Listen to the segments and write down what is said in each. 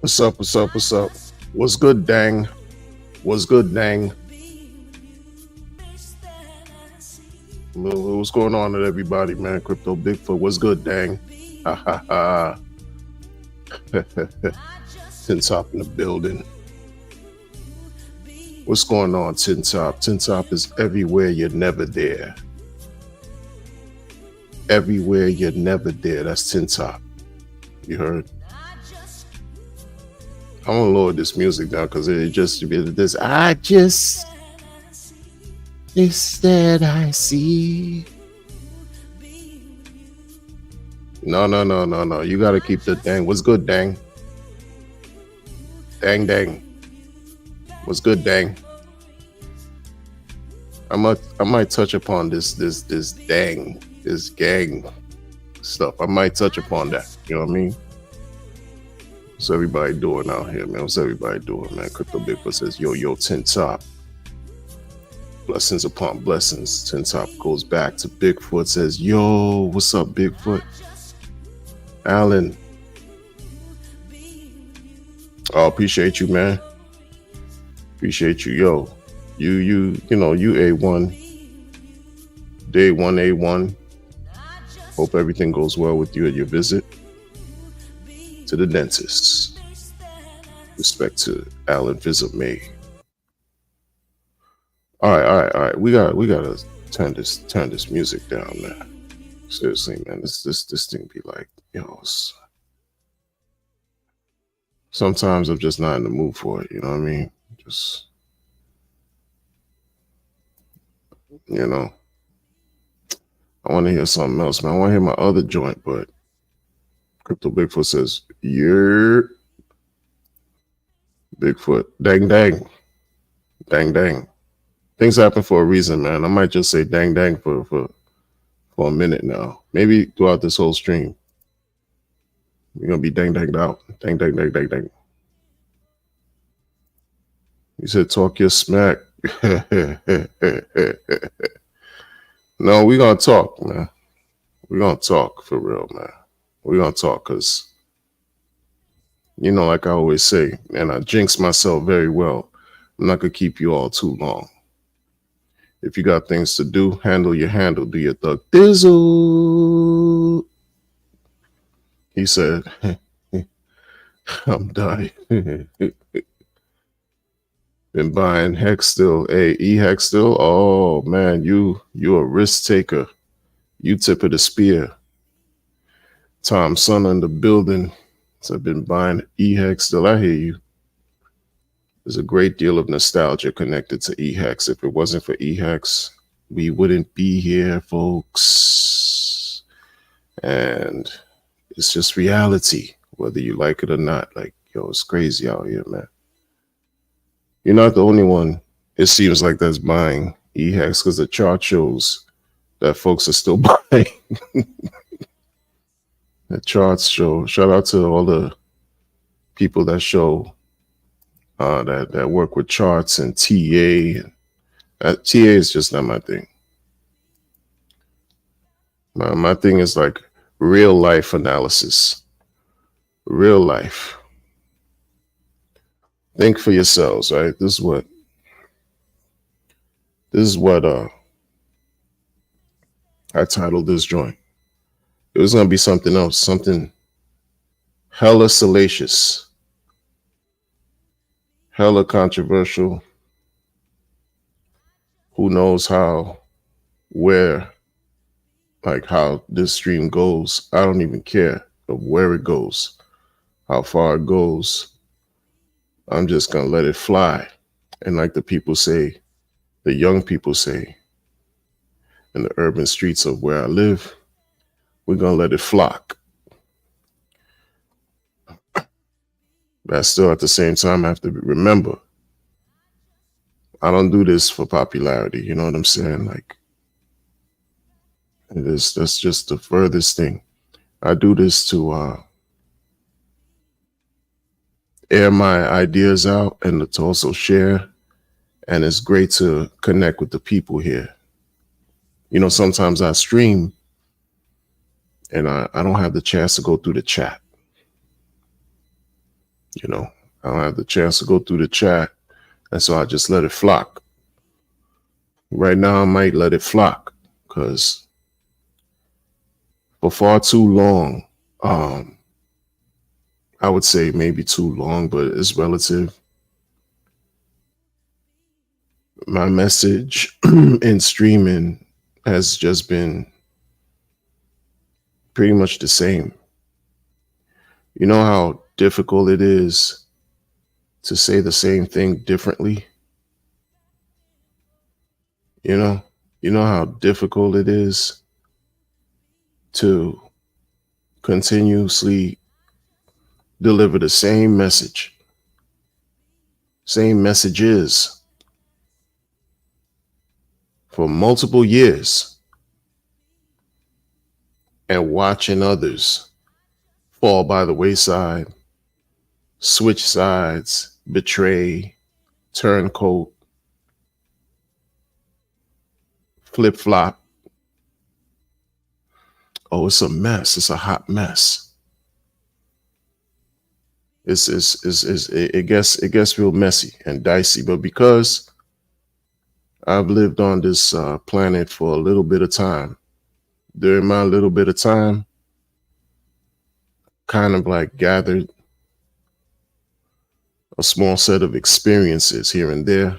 What's up? What's up? What's up? What's good, dang? What's good, dang? What's going on with everybody, man? Crypto Bigfoot. What's good, dang? Ha ha ha. Tin Top in the building. What's going on, Tin Top? Tin Top is everywhere you're never there. Everywhere you're never there. That's Tin Top. You heard? I'm gonna lower this music down because it just this. It's that I see. No. You gotta keep the dang. What's good, dang? Dang. What's good, dang? I might touch upon this dang, this gang stuff. I might touch upon that. You know what I mean? What's everybody doing out here, man? What's everybody doing, man? Crypto Bigfoot says, yo, Tin Top. Blessings upon blessings. Tin Top goes back to Bigfoot, says, yo, what's up, Bigfoot? Alan. Oh, appreciate you, man. Appreciate you, yo. You A1. Day 1 A1. Hope everything goes well with you at your visit to the dentist. Respect to Alan Visit May. All right. We gotta turn this music down, man. Seriously, man. This thing be like, sometimes I'm just not in the mood for it. You know what I mean? Just, I want to hear something else, man. I want to hear my other joint, but Crypto Bigfoot says, yeah. Bigfoot, dang. Things happen for a reason, man. I might just say dang for a minute now. Maybe throughout this whole stream. You're going to be danged out. Dang. You said talk your smack. No, we're going to talk, man. We're going to talk for real, man. We're going to talk because, like I always say, and I jinx myself very well, I'm not going to keep you all too long. If you got things to do, handle your handle. Do your thug dizzle. He said, I'm dying. Been buying Hex still. Hey, E-Hex still? Oh, man, you a risk taker. You tip of the spear. Tom Son in the building. So I've been buying E-Hex still. I hear you. There's a great deal of nostalgia connected to E-Hex. If it wasn't for E-Hex, we wouldn't be here, folks. And it's just reality, whether you like it or not. Like, it's crazy out here, man. You're not the only one, it seems like, that's buying E-Hex because the chart shows that folks are still buying. The charts show. Shout out to all the people that show that work with charts and TA. TA is just not my thing. My thing is like real life analysis. Real life. Think for yourselves, right? This is what I titled this joint. It was gonna be something else, something hella salacious, hella controversial. Who knows how, where, like how this stream goes. I don't even care of where it goes, how far it goes. I'm just gonna let it fly. And like the people say, the young people say, in the urban streets of where I live, we're gonna let it flock. But still at the same time, I have to remember, I don't do this for popularity. You know what I'm saying? Like, that's just the furthest thing. I do this to air my ideas out and to also share. And it's great to connect with the people here. Sometimes I stream and I don't have the chance to go through the chat. You know, I don't have the chance to go through the chat, and so I just let it flock. Right now, I might let it flock because for far too long, um, I would say maybe too long, but it's relative. My message in streaming has just been pretty much the same. You know how difficult it is to say the same thing differently? You know, you know how difficult it is to continuously deliver the same messages for multiple years and watching others fall by the wayside, switch sides, betray, turncoat, flip flop. Oh, it's a mess. It's a hot mess. It gets real messy and dicey. But because I've lived on this planet for a little bit of time, during my little bit of time, kind of like gathered a small set of experiences here and there.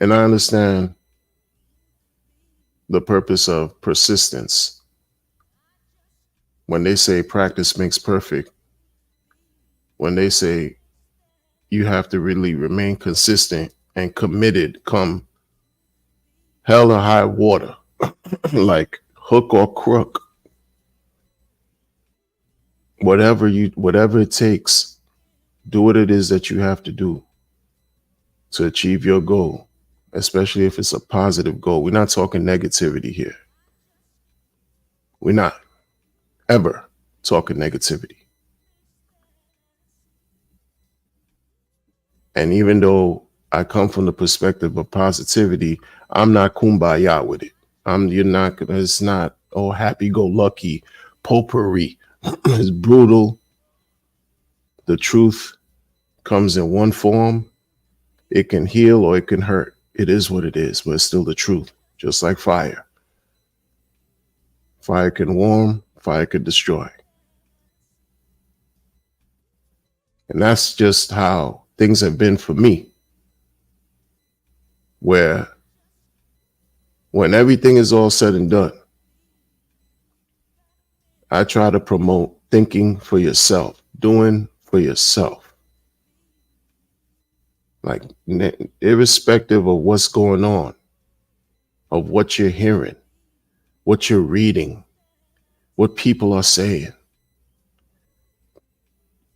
And I understand the purpose of persistence. When they say practice makes perfect, when they say you have to really remain consistent and committed come hell or high water, like hook or crook, whatever it takes, do what it is that you have to do to achieve your goal, especially if it's a positive goal. We're not talking negativity here. We're not ever talking negativity. And even though I come from the perspective of positivity, I'm not kumbaya with it. It's not, oh, happy go lucky, potpourri. It's brutal. The truth comes in one form. It can heal or it can hurt. It is what it is, but it's still the truth. Just like fire. Fire can warm, fire can destroy. And that's just how things have been for me. Where when everything is all said and done, I try to promote thinking for yourself, doing for yourself. Like, irrespective of what's going on, of what you're hearing, what you're reading, what people are saying,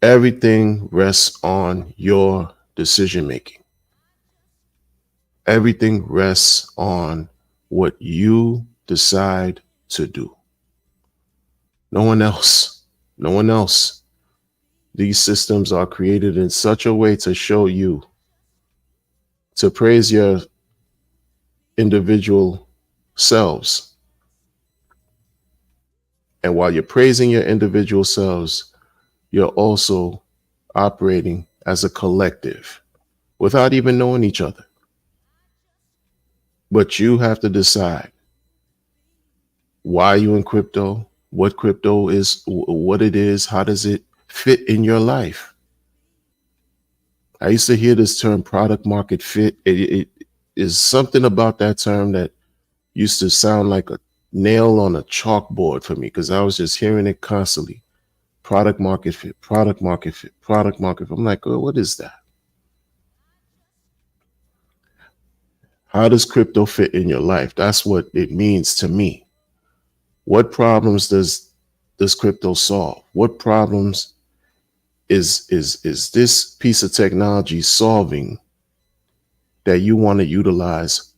everything rests on your decision making. Everything rests on what you decide to do. No one else. No one else. These systems are created in such a way to show you, to praise your individual selves. And while you're praising your individual selves, you're also operating as a collective without even knowing each other. But you have to decide why you in crypto, what crypto is, what it is, how does it fit in your life. I used to hear this term product market fit. It is something about that term that used to sound like a nail on a chalkboard for me because I was just hearing it constantly. Product market fit, product market fit, product market fit. I'm like, oh, what is that? How does crypto fit in your life? That's what it means to me. What problems does crypto solve? What problems is this piece of technology solving that you want to utilize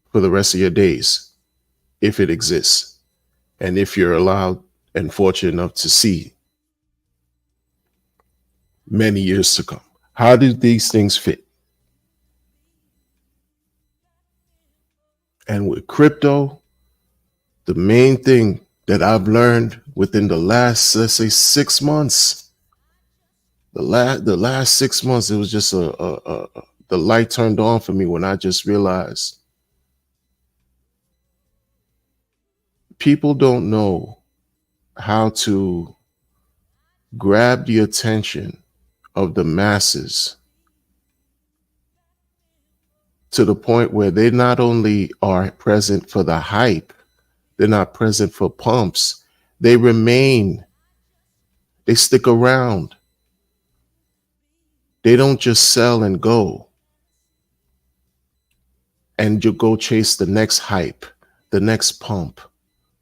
for the rest of your days, if it exists, and if you're allowed and fortunate enough to see many years to come? How do these things fit? And with crypto, the main thing that I've learned within the last, let's say, 6 months. The last 6 months, it was just the light turned on for me when I just realized people don't know how to grab the attention of the masses to the point where they not only are present for the hype, they're not present for pumps. They remain, they stick around. They don't just sell and go and you go chase the next hype, the next pump,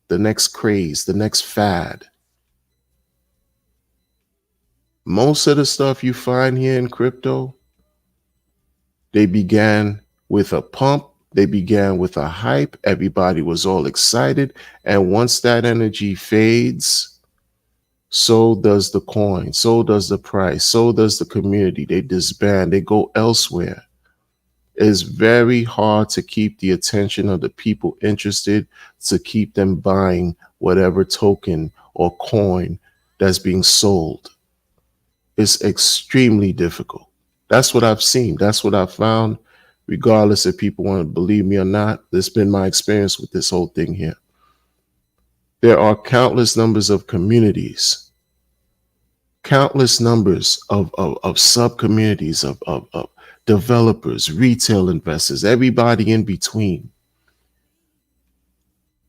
the next craze, the next fad. Most of the stuff you find here in crypto, they began with a pump, they began with a hype, everybody was all excited, and once that energy fades, so does the coin, so does the price, so does the community. They disband, they go elsewhere. It's very hard to keep the attention of the people interested, to keep them buying whatever token or coin that's being sold. It's extremely difficult. That's what I've seen. That's what I've found, regardless if people want to believe me or not. That's been my experience with this whole thing here. There are countless numbers of communities, countless numbers of sub-communities, of developers, retail investors, everybody in between,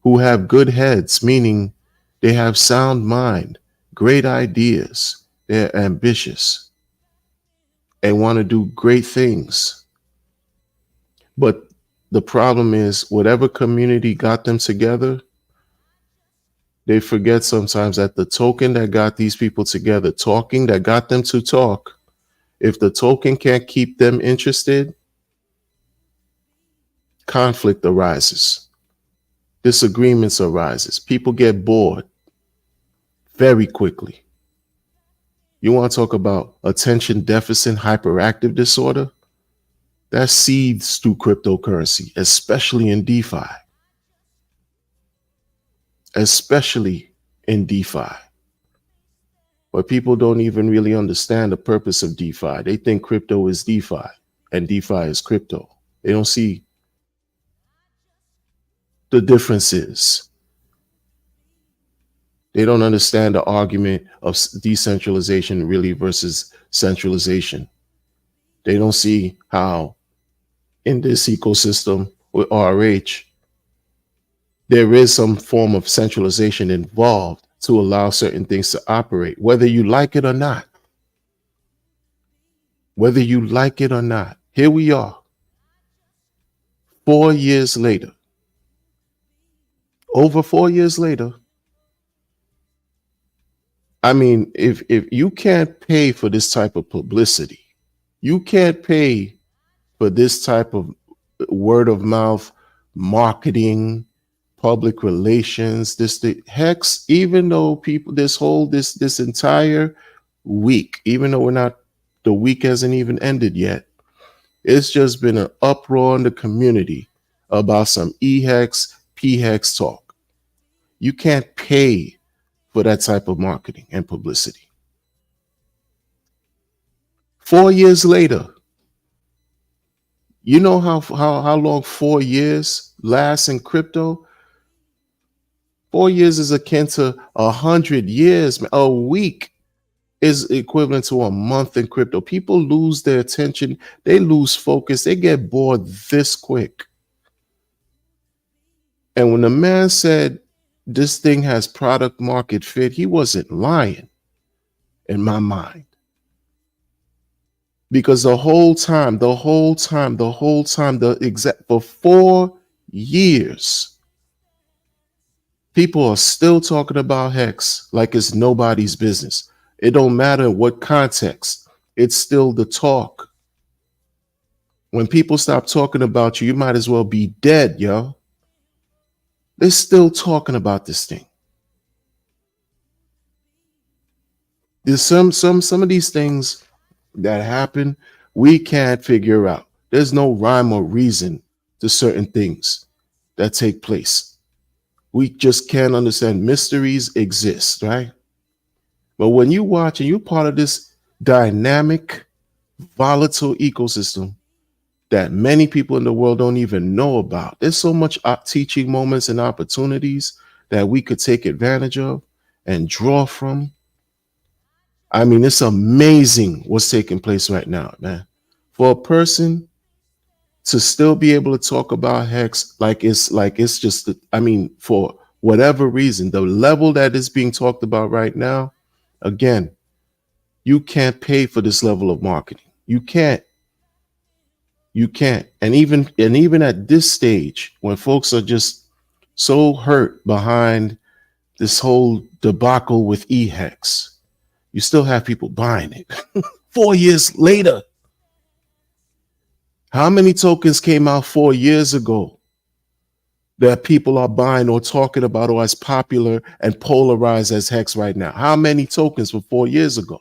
who have good heads, meaning they have sound mind, great ideas, they're ambitious, and want to do great things. But the problem is, whatever community got them together, they forget sometimes that the token that got these people together talking, that got them to talk, if the token can't keep them interested, conflict arises, disagreements arises, people get bored very quickly. You want to talk about attention deficit hyperactive disorder? That seeds through cryptocurrency, especially in DeFi. Especially in DeFi. But people don't even really understand the purpose of DeFi. They think crypto is DeFi and DeFi is crypto. They don't see the differences. They don't understand the argument of decentralization really versus centralization. They don't see how in this ecosystem with RH, there is some form of centralization involved to allow certain things to operate, whether you like it or not. Whether you like it or not. Here we are, 4 years later, over 4 years later. I mean, if you can't pay for this type of publicity, you can't pay for this type of word of mouth marketing, public relations, the hex, even though people, this entire week, even though the week hasn't even ended yet, it's just been an uproar in the community about some E-hex, P-hex talk. You can't pay for that type of marketing and publicity. 4 years later, you know how long 4 years lasts in crypto? 4 years is akin to 100 years. A week is equivalent to a month in crypto. People lose their attention. They lose focus. They get bored this quick. And when the man said this thing has product market fit, he wasn't lying in my mind. Because the whole time, for 4 years, people are still talking about hex like it's nobody's business. It don't matter what context. It's still the talk. When people stop talking about you, you might as well be dead, yo. They're still talking about this thing. There's some of these things that happen we can't figure out. There's no rhyme or reason to certain things that take place. We just can't understand. Mysteries exist, right? But when you watch and you're part of this dynamic, volatile ecosystem that many people in the world don't even know about, there's so much teaching moments and opportunities that we could take advantage of and draw from. I mean, it's amazing what's taking place right now, man. For a person to still be able to talk about hex like it's just, I mean, for whatever reason, the level that is being talked about right now, again, you can't pay for this level of marketing. You can't. And even at this stage, when folks are just so hurt behind this whole debacle with eHex, you still have people buying it. 4 years later, how many tokens came out 4 years ago that people are buying or talking about or as popular and polarized as hex right now? How many tokens from 4 years ago?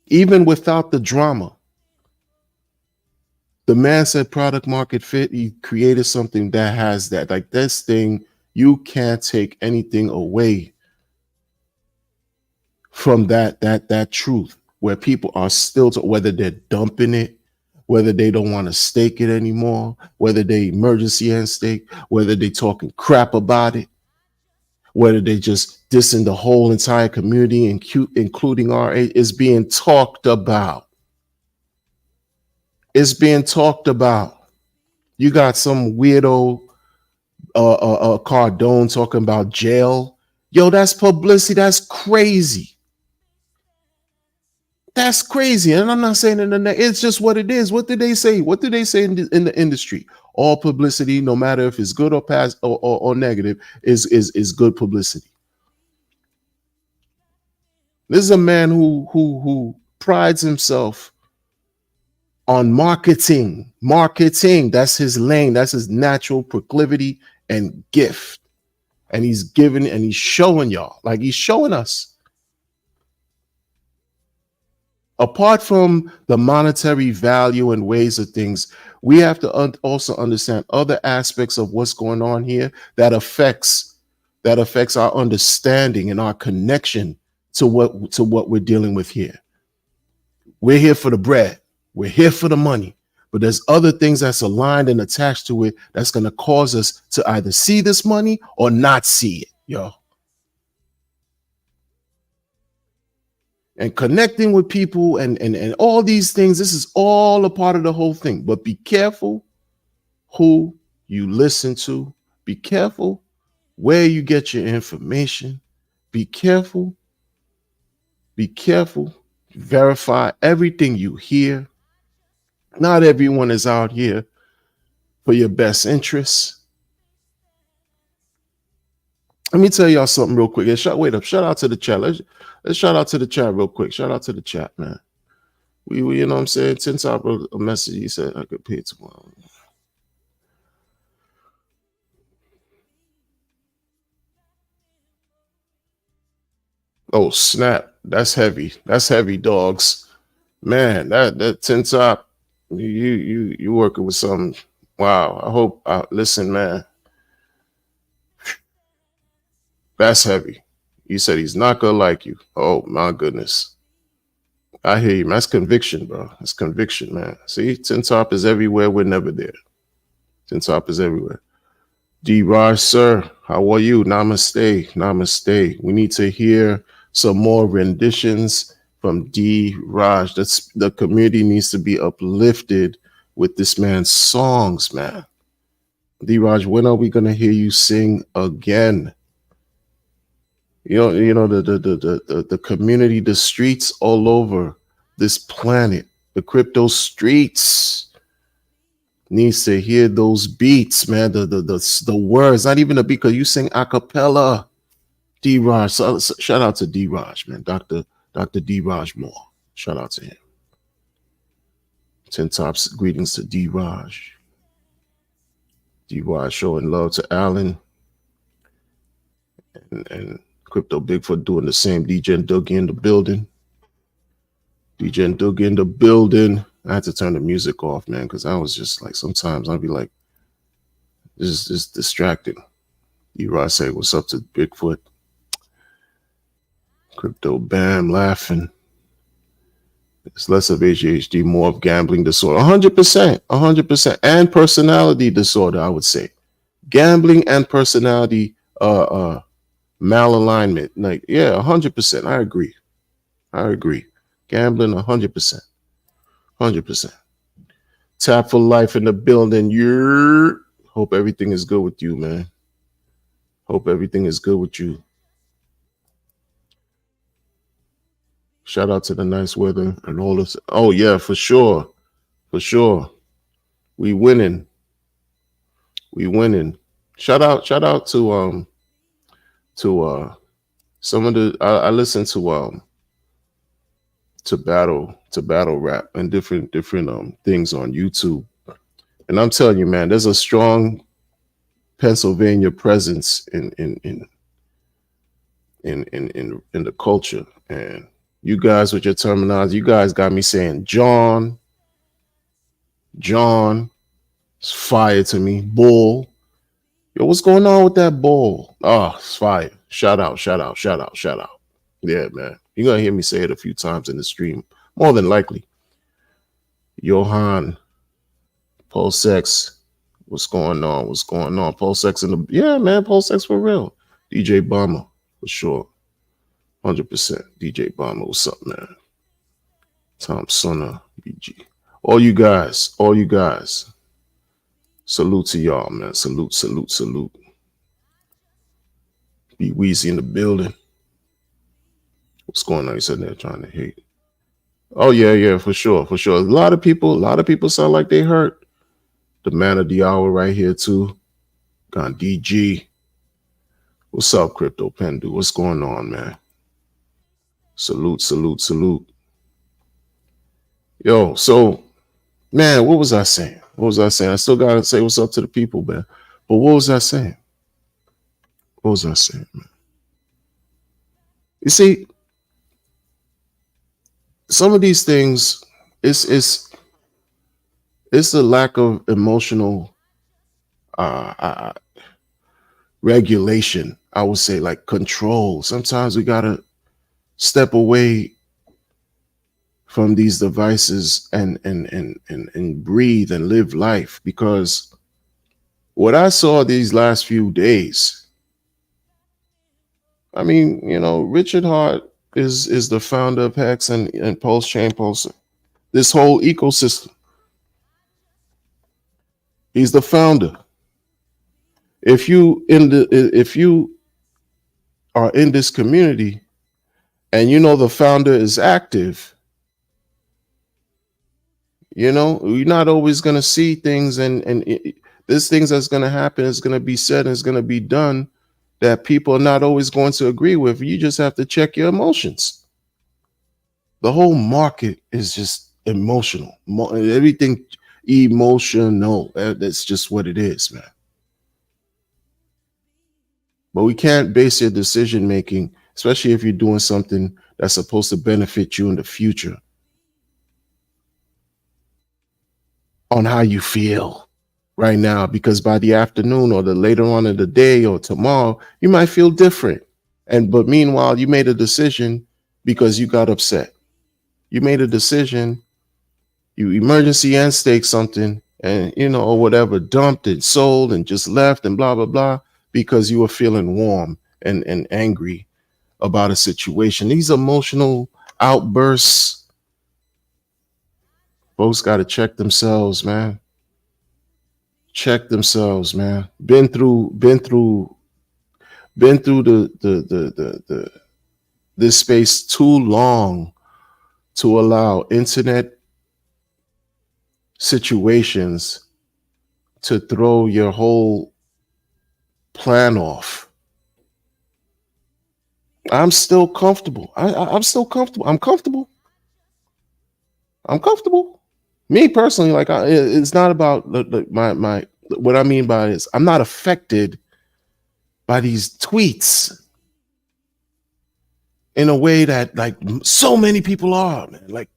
Even without the drama, the man said product market fit. He created something that has that. Like this thing, you can't take anything away from that truth, where people are still whether they're dumping it, whether they don't want to stake it anymore, whether they emergency end stake, whether they talking crap about it, whether they just dissing the whole entire community, including RA, is being talked about. It's being talked about. You got some weirdo Cardone talking about jail. Yo, that's publicity. That's crazy. That's crazy. And I'm not saying it's just what it is. What did they say? What did they say in the industry? All publicity, no matter if it's good or past or negative, is good publicity. This is a man who prides himself on marketing. Marketing, that's his lane. That's his natural proclivity and gift. And he's giving and he's showing y'all, like he's showing us. Apart from the monetary value and ways of things, we have to also understand other aspects of what's going on here that affects our understanding and our connection to what we're dealing with here. We're here for the bread. We're here for the money. But there's other things that's aligned and attached to it that's going to cause us to either see this money or not see it, yo. And connecting with people and all these things, this is all a part of the whole thing. But be careful who you listen to. Be careful where you get your information. Be careful. Be careful. Verify everything you hear. Not everyone is out here for your best interests. Let me tell y'all something real quick. Wait up. Shout out to the chat. Let's shout out to the chat real quick. Shout out to the chat, man. We you know what I'm saying? Tintop wrote a message. He said I could pay tomorrow. Oh, snap. That's heavy. That's heavy, dogs. Man, that Tintop, you working with something. Wow. I hope listen, man. That's heavy. You said he's not gonna like you. Oh my goodness. I hear you, man. That's conviction, bro. That's conviction, man. See, Tintop is everywhere. We're never there. Tintop is everywhere. D. Raj, sir, how are you? Namaste. Namaste. We need to hear some more renditions from D. Raj. The community needs to be uplifted with this man's songs, man. D. Raj, when are we gonna hear you sing again? You know the community, the streets all over this planet, the crypto streets needs to hear those beats, man. The words, not even the beat, because you sing a cappella. D. Raj, so shout out to D. Raj, man. Dr. D. Raj Moore. Shout out to him. 10 tops greetings to D. Raj. D. Raj showing love to Alan and Crypto Bigfoot doing the same. DJ and Dougie in the building. DJ and Dougie in the building. I had to turn the music off, man, because I was just like, sometimes I'd be like, Just distracting. E-Rod say, what's up to Bigfoot? Crypto Bam laughing. It's less of ADHD, more of gambling disorder. 100%, 100%. And personality disorder, I would say. Gambling and personality malalignment. Like, yeah, 100%. I agree. Gambling, 100%. 100%. Tap for life in the building. Hope everything is good with you, man. Hope everything is good with you. Shout out to the nice weather and all this. Oh yeah, for sure. For sure. We winning. Shout out to some of the I listened to battle rap and different things on YouTube. And I'm telling you, man, there's a strong Pennsylvania presence in the culture. And you guys with your terminology, you guys got me saying John. It's fire to me. Bull. Yo, what's going on with that bull? Oh, it's fire. Shout out. Yeah, man. You're going to hear me say it a few times in the stream. More than likely. Johan. Pulse X. What's going on? Pulse X in the... Yeah, man. Pulse X for real. DJ Bomber. For sure. 100%. DJ Bomber. What's up, man? Tom Sunner. BG. All you guys. Salute to y'all, man. Salute. Be Weezy in the building. What's going on? You said they're trying to hate. Oh, yeah, for sure. A lot of people sound like they hurt. The man of the hour right here, too. Gandhi G. What's up, Crypto Pendu? What's going on, man? Salute. Yo, so, man, what was I saying? I still got to say what's up to the people, man. But what was I saying? Man? You see, some of these things, it's a lack of emotional regulation. I would say, like, control. Sometimes we got to step away from these devices and breathe and live life, because what I saw these last few days, I mean, Richard Hart is the founder of Hex and Pulse Chain Pulse, this whole ecosystem. He's the founder. If you are in this community and the founder is active, you're not always going to see things, and there's things that's going to happen, it's going to be said, and it's going to be done that people are not always going to agree with. You just have to check your emotions. The whole market is just emotional. Everything emotional. That's just what it is, man. But we can't base your decision making, especially if you're doing something that's supposed to benefit you in the future, on how you feel right now, because by the afternoon or the later on in the day or tomorrow, you might feel different. But meanwhile, you made a decision because you got upset. You made a decision, you emergency and staked something, and or whatever, dumped and sold and just left and blah blah blah, because you were feeling warm and angry about a situation. These emotional outbursts, folks got to check themselves, man. Been through the this space too long to allow internet situations to throw your whole plan off. I'm still comfortable. I'm still comfortable. I'm comfortable. Me personally, like, it's not about my. What I mean by it is, I'm not affected by these tweets in a way that, like, so many people are, man. Like,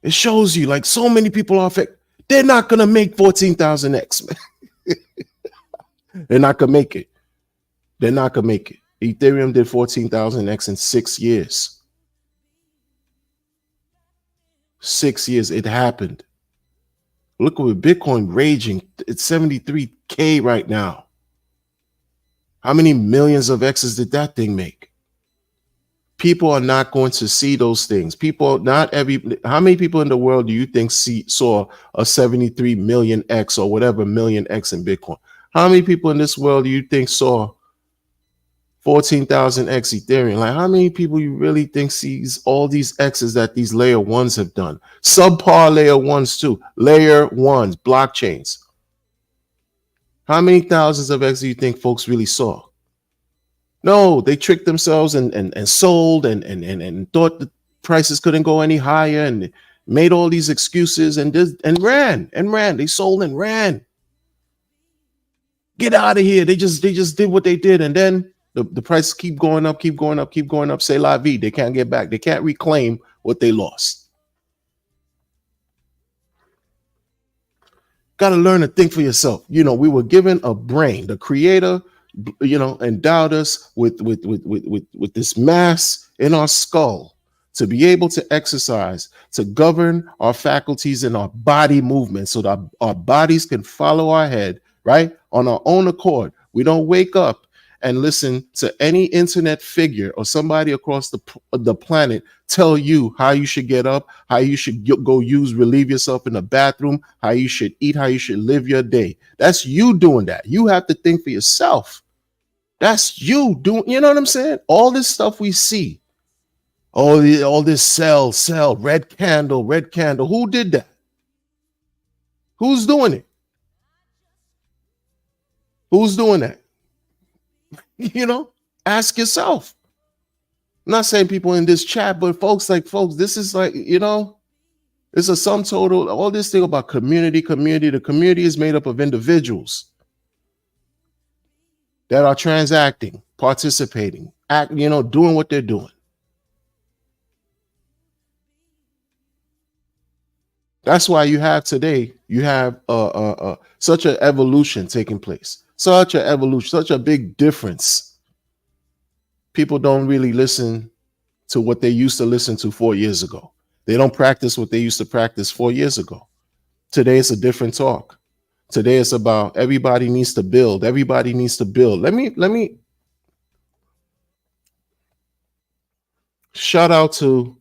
it shows you, like, so many people are affected. They're not going to make 14,000x, man. They're not going to make it. They're not going to make it. Ethereum did 14,000x in 6 years. 6 years. It happened. Look at Bitcoin raging. It's 73K right now. How many millions of X's did that thing make? People are not going to see those things. How many people in the world do you think saw a 73 million X or whatever million X in Bitcoin? How many people in this world do you think saw 14,000 X Ethereum? Like, how many people you really think sees all these X's that these layer ones have done? Subpar layer ones too. Layer ones, blockchains. How many thousands of X do you think folks really saw? No, they tricked themselves and sold and thought the prices couldn't go any higher and made all these excuses and ran. They sold and ran. Get out of here. They just did what they did, and then the prices keep going up. C'est la vie. They can't get back. They can't reclaim what they lost. Got to learn to think for yourself. We were given a brain. The creator, endowed us with this mass in our skull to be able to exercise, to govern our faculties and our body movement so that our bodies can follow our head, right? On our own accord. We don't wake up and listen to any internet figure or somebody across the planet tell you how you should get up, how you should go relieve yourself in the bathroom, how you should eat, how you should live your day. That's you doing that. You have to think for yourself. That's you doing, you know what I'm saying? All this stuff we see, all this sell, red candle. Who did that? Who's doing it? Who's doing that? Ask yourself. I'm not saying people in this chat, but folks, this is like, it's a sum total. All this thing about community. The community is made up of individuals that are transacting, participating, doing what they're doing. That's why you have today, such an evolution taking place. Such an evolution, such a big difference. People don't really listen to what they used to listen to 4 years ago. They don't practice what they used to practice 4 years ago. Today it's a different talk. Today it's about everybody needs to build. Let me shout out to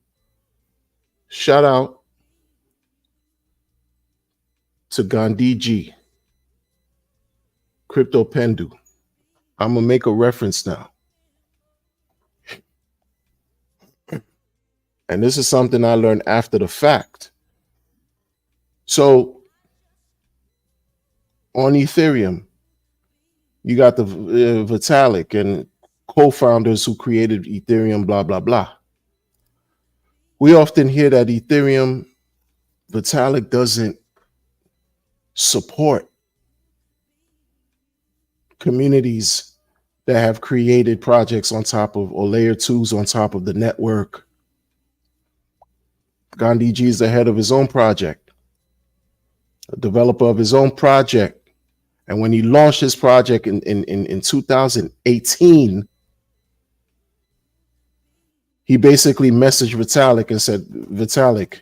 Gandi G, Crypto Pendu. I'm gonna make a reference now. And this is something I learned after the fact. So on Ethereum, you got the Vitalik and co-founders who created Ethereum, blah, blah, blah. We often hear that Ethereum, Vitalik doesn't support communities that have created projects on top of, or layer twos on top of the network. Gandi G is the head of his own project, a developer of his own project. And when he launched his project in 2018, he basically messaged Vitalik and said, Vitalik,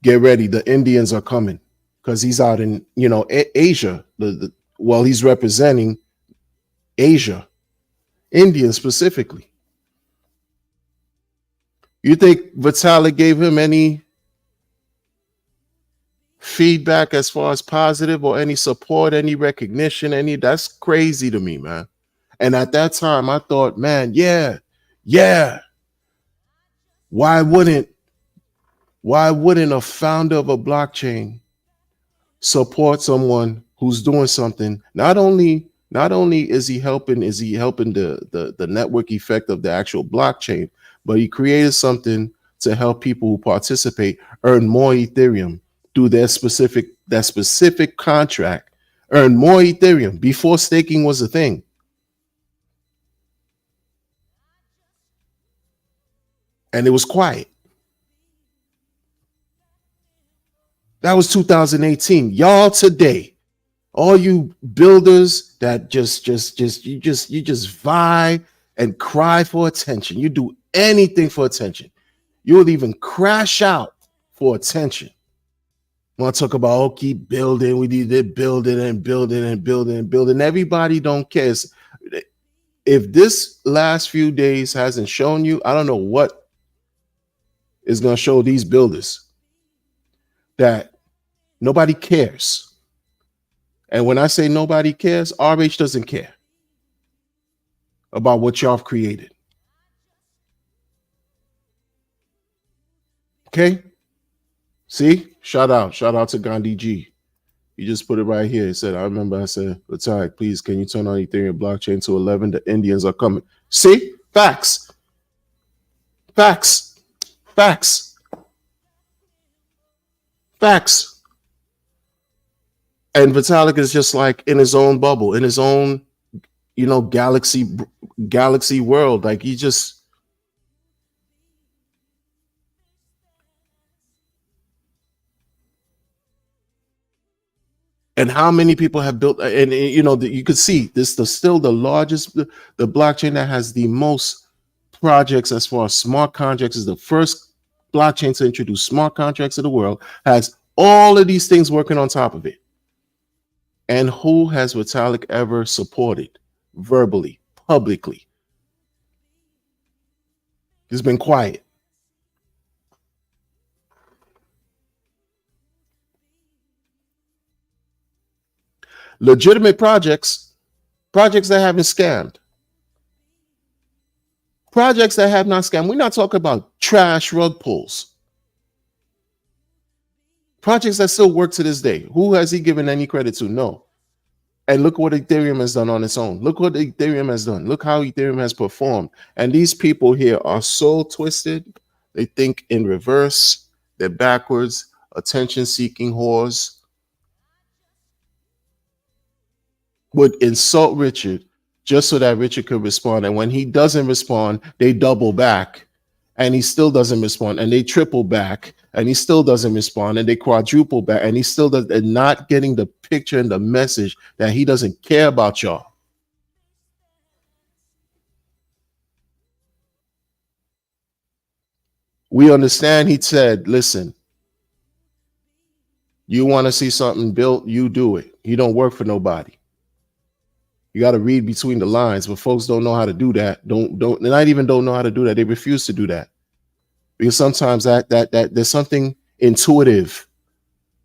get ready. The Indians are coming, because he's out in, Asia. He's representing Asia, India specifically. You think Vitalik gave him any feedback as far as positive or any support, any recognition, that's crazy to me, man. And at that time I thought, man, yeah. Why wouldn't a founder of a blockchain support someone who's doing something? Not only is he helping the network effect of the actual blockchain, but he created something to help people who participate earn more Ethereum through that specific contract, earn more Ethereum before staking was a thing. And it was quiet. That was 2018. Y'all today, all you builders that you just vie and cry for attention. You do anything for attention. You would even crash out for attention. Want to talk about, oh, keep building. We need to building and building and building and building. Everybody don't care. If this last few days hasn't shown you, I don't know what is going to show these builders that nobody cares. And when I say nobody cares, RH doesn't care about what y'all have created. Okay? See? Shout out to Gandi G. You just put it right here. He said, I remember I said, Vitalik, please, can you turn on Ethereum blockchain to 11? The Indians are coming. See? Facts. Facts. Facts. Facts. And Vitalik is just like in his own bubble, in his own, galaxy world. Like he just, and how many people have built, and you could see this is still the largest, the blockchain that has the most projects as far as smart contracts, is the first blockchain to introduce smart contracts in the world, has all of these things working on top of it. And who has Vitalik ever supported verbally, publicly? He's been quiet. Legitimate projects that haven't scammed. Projects that have not scammed. We're not talking about trash rug pulls. Projects that still work to this day. Who has he given any credit to? No. And look what Ethereum has done on its own. Look what Ethereum has done. Look how Ethereum has performed. And these people here are so twisted. They think in reverse. They're backwards, attention-seeking whores. Would insult Richard just so that Richard could respond. And when he doesn't respond, they double back. And he still doesn't respond. And they triple back. And he still doesn't respond. And they quadruple back. And he still does. And not getting the picture and the message that he doesn't care about y'all. We understand he said, listen, you want to see something built, you do it. You don't work for nobody. You got to read between the lines, but folks don't know how to do that. They not even don't know how to do that. They refuse to do that because sometimes that there's something intuitive.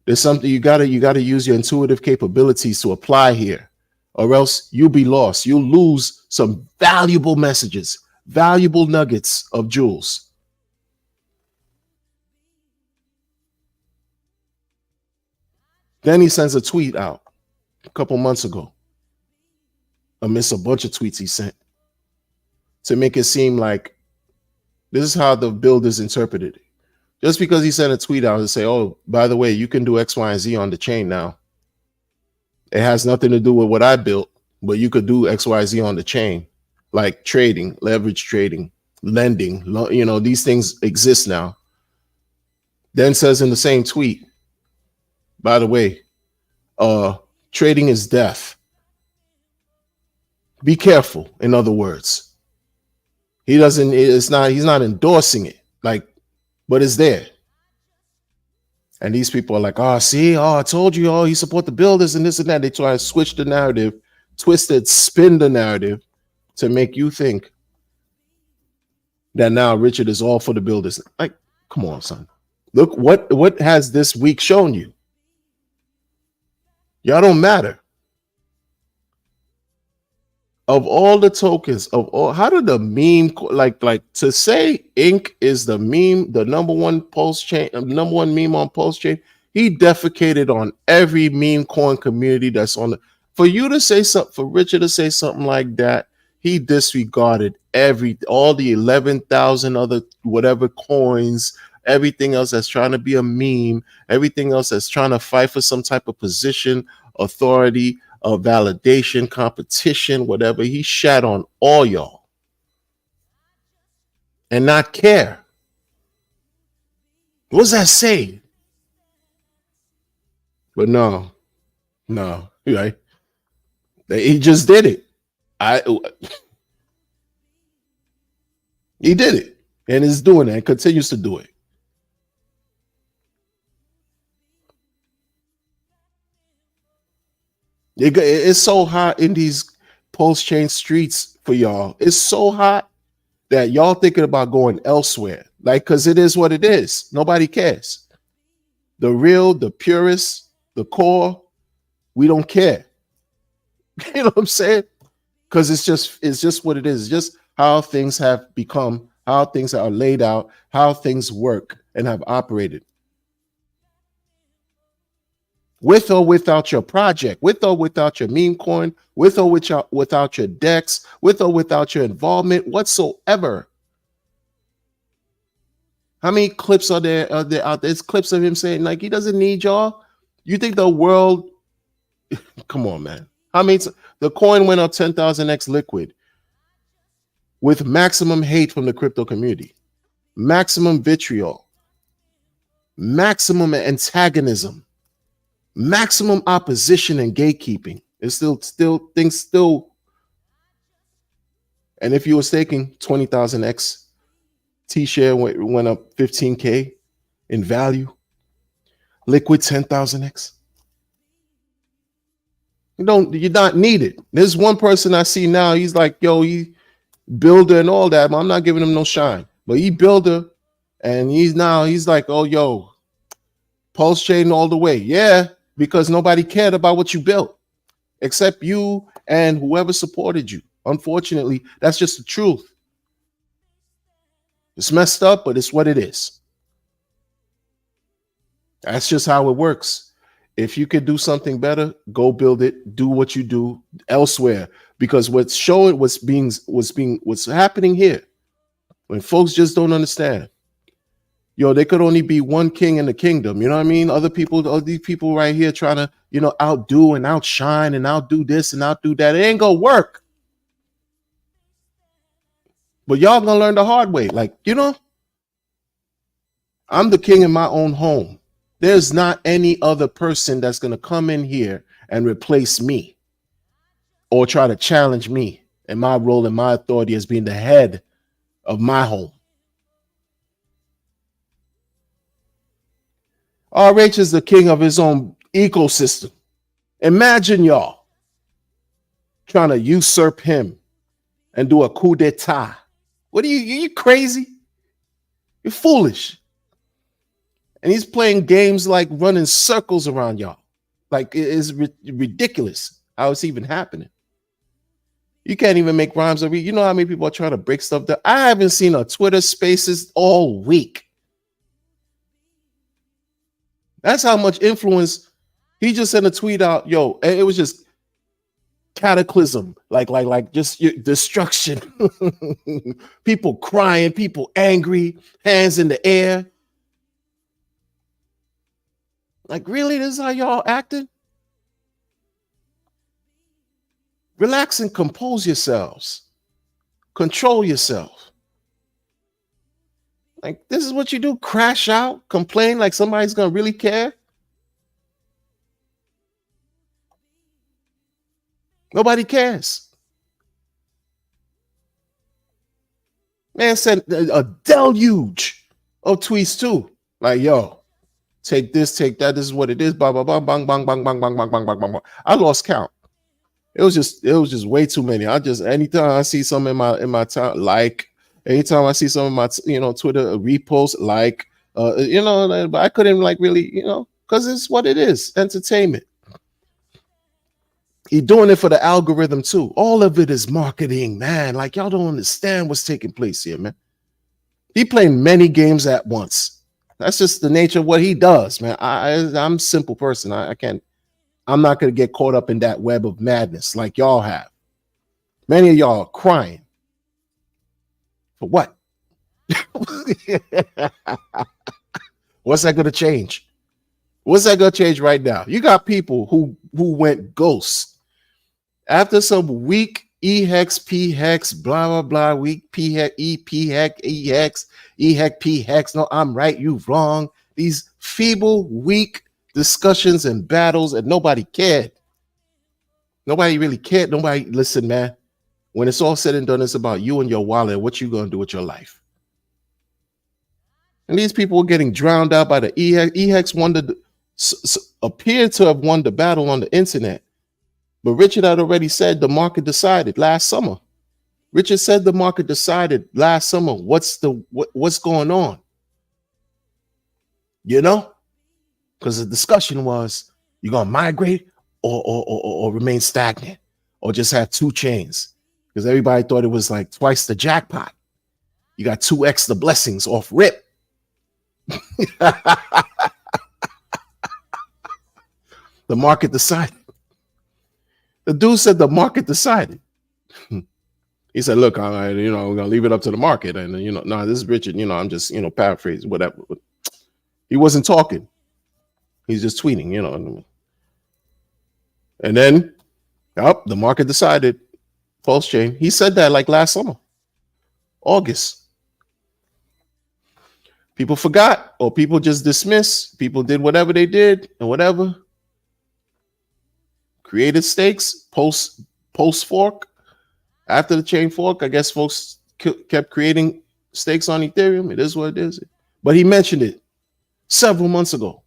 There's something you gotta use your intuitive capabilities to apply here, or else you'll be lost. You'll lose some valuable messages, valuable nuggets of jewels. Then he sends a tweet out a couple months ago, amidst a bunch of tweets he sent, to make it seem like this is how the builders interpreted it. Just because he sent a tweet out and say, oh, by the way, you can do X, Y, and Z on the chain now. It has nothing to do with what I built, but you could do X, Y, Z on the chain, like trading, leverage trading, lending. These things exist now. Then says in the same tweet, by the way, trading is death. Be careful, in other words. He's not endorsing it, but it's there. And these people are like, I told you, he support the builders and this and that. They try to switch the narrative, spin the narrative to make you think that now Richard is all for the builders. Like, come on, son. Look, what has this week shown you? Y'all don't matter. Of all the tokens, how did the meme, like to say Inc is the meme, the number one pulse chain, number one meme on pulse chain? He defecated on every meme coin community that's on for you to say something, for Richard to say something like that, he disregarded all the 11,000 other whatever coins, everything else that's trying to be a meme, everything else that's trying to fight for some type of position, authority, validation, competition, whatever. He shat on all y'all and not care. What does that say? But no, right? He just did it. I He did it, and is doing it, and continues to do it. It's so hot in these post chain streets for y'all. It's so hot that y'all thinking about going elsewhere. Like, because it is what it is. Nobody cares. The real, the purest, the core, we don't care. You know what I'm saying? Because it's just what it is. It's just how things have become, how things are laid out, how things work and have operated. With or without your project, with or without your meme coin, with or without your DEX, with or without your involvement whatsoever. How many clips are there out there? There's clips of him saying like he doesn't need y'all. You think the world? Come on, man. How many? The coin went up 10,000x liquid with maximum hate from the crypto community, maximum vitriol, maximum antagonism, maximum opposition and gatekeeping. It's still things. And if you were staking 20,000x, T-share went up 15K in value. Liquid 10,000x. You're not needed. There's one person I see now. He's like, yo, he builder and all that, but I'm not giving him no shine. But he builder, and he's like, oh, yo, pulse chain all the way. Yeah, because nobody cared about what you built except you and whoever supported you. Unfortunately, that's just the truth. It's messed up, but it's what it is. That's just how it works. If you could do something better, go build it. Do what you do elsewhere, because what's happening here, when folks just don't understand. Yo, there could only be one king in the kingdom. You know what I mean? Other these people right here trying to, outdo and outshine and outdo this and outdo that. It ain't gonna work. But y'all gonna learn the hard way. Like, I'm the king in my own home. There's not any other person that's going to come in here and replace me or try to challenge me and my role and my authority as being the head of my home. RH is the king of his own ecosystem. Imagine y'all trying to usurp him and do a coup d'etat. What are you crazy? You're foolish. And he's playing games like running circles around y'all. Like, it is ridiculous how it's even happening. You can't even make rhymes. You know how many people are trying to break stuff down? I haven't seen a Twitter Spaces all week. That's how much influence. He just sent a tweet out. Yo, it was just cataclysm. Like just destruction. People crying, people angry, hands in the air. Like, really? This is how y'all acting? Relax and compose yourselves. Control yourself. Like, this is what you do? Crash out? Complain like somebody's going to really care? Nobody cares. Man sent a deluge of tweets too. Like, yo, take this, take that. This is what it is. Blah blah blah. Bang bang bang bang bang bang bang bang bang. I lost count. It was just way too many. Anytime I see something in my time, like, anytime I see some of my Twitter repost, like, but I couldn't like really, because it's what it is, entertainment. He's doing it for the algorithm too. All of it is marketing, man. Like, y'all don't understand what's taking place here, man. He playing many games at once. That's just the nature of what he does, man. I'm a simple person. I'm not going to get caught up in that web of madness like y'all have. Many of y'all are crying. For what? What's that going to change? What's that going to change right now? You got people who went ghost after some weak E-hex, P-hex, blah, blah, blah, weak P-hex, E-P-hex, E-hex, E-hex, P-hex. No, I'm right, you wrong. These feeble, weak discussions and battles, and nobody cared. Nobody really cared. Nobody, listen, man. When it's all said and done, it's about you and your wallet. What you gonna do with your life? And these people were getting drowned out by the EHEX. EHEX won appeared to have won the battle on the internet. But Richard had already said the market decided last summer. Richard said the market decided last summer what's going on. You know? Because the discussion was, you're gonna migrate or remain stagnant, or just have two chains. Because everybody thought it was like twice the jackpot. You got 2x the blessings off rip. The market decided. The dude said the market decided. He said, look, we're gonna leave it up to the market. And this is Richard, I'm just, paraphrasing, whatever. He wasn't talking. He's just tweeting, And then the market decided. Pulse chain. He said that like last summer, August. People forgot, or people just dismissed. People did whatever they did and whatever. Created stakes post fork. After the chain fork, I guess folks kept creating stakes on Ethereum. It is what it is. But he mentioned it several months ago.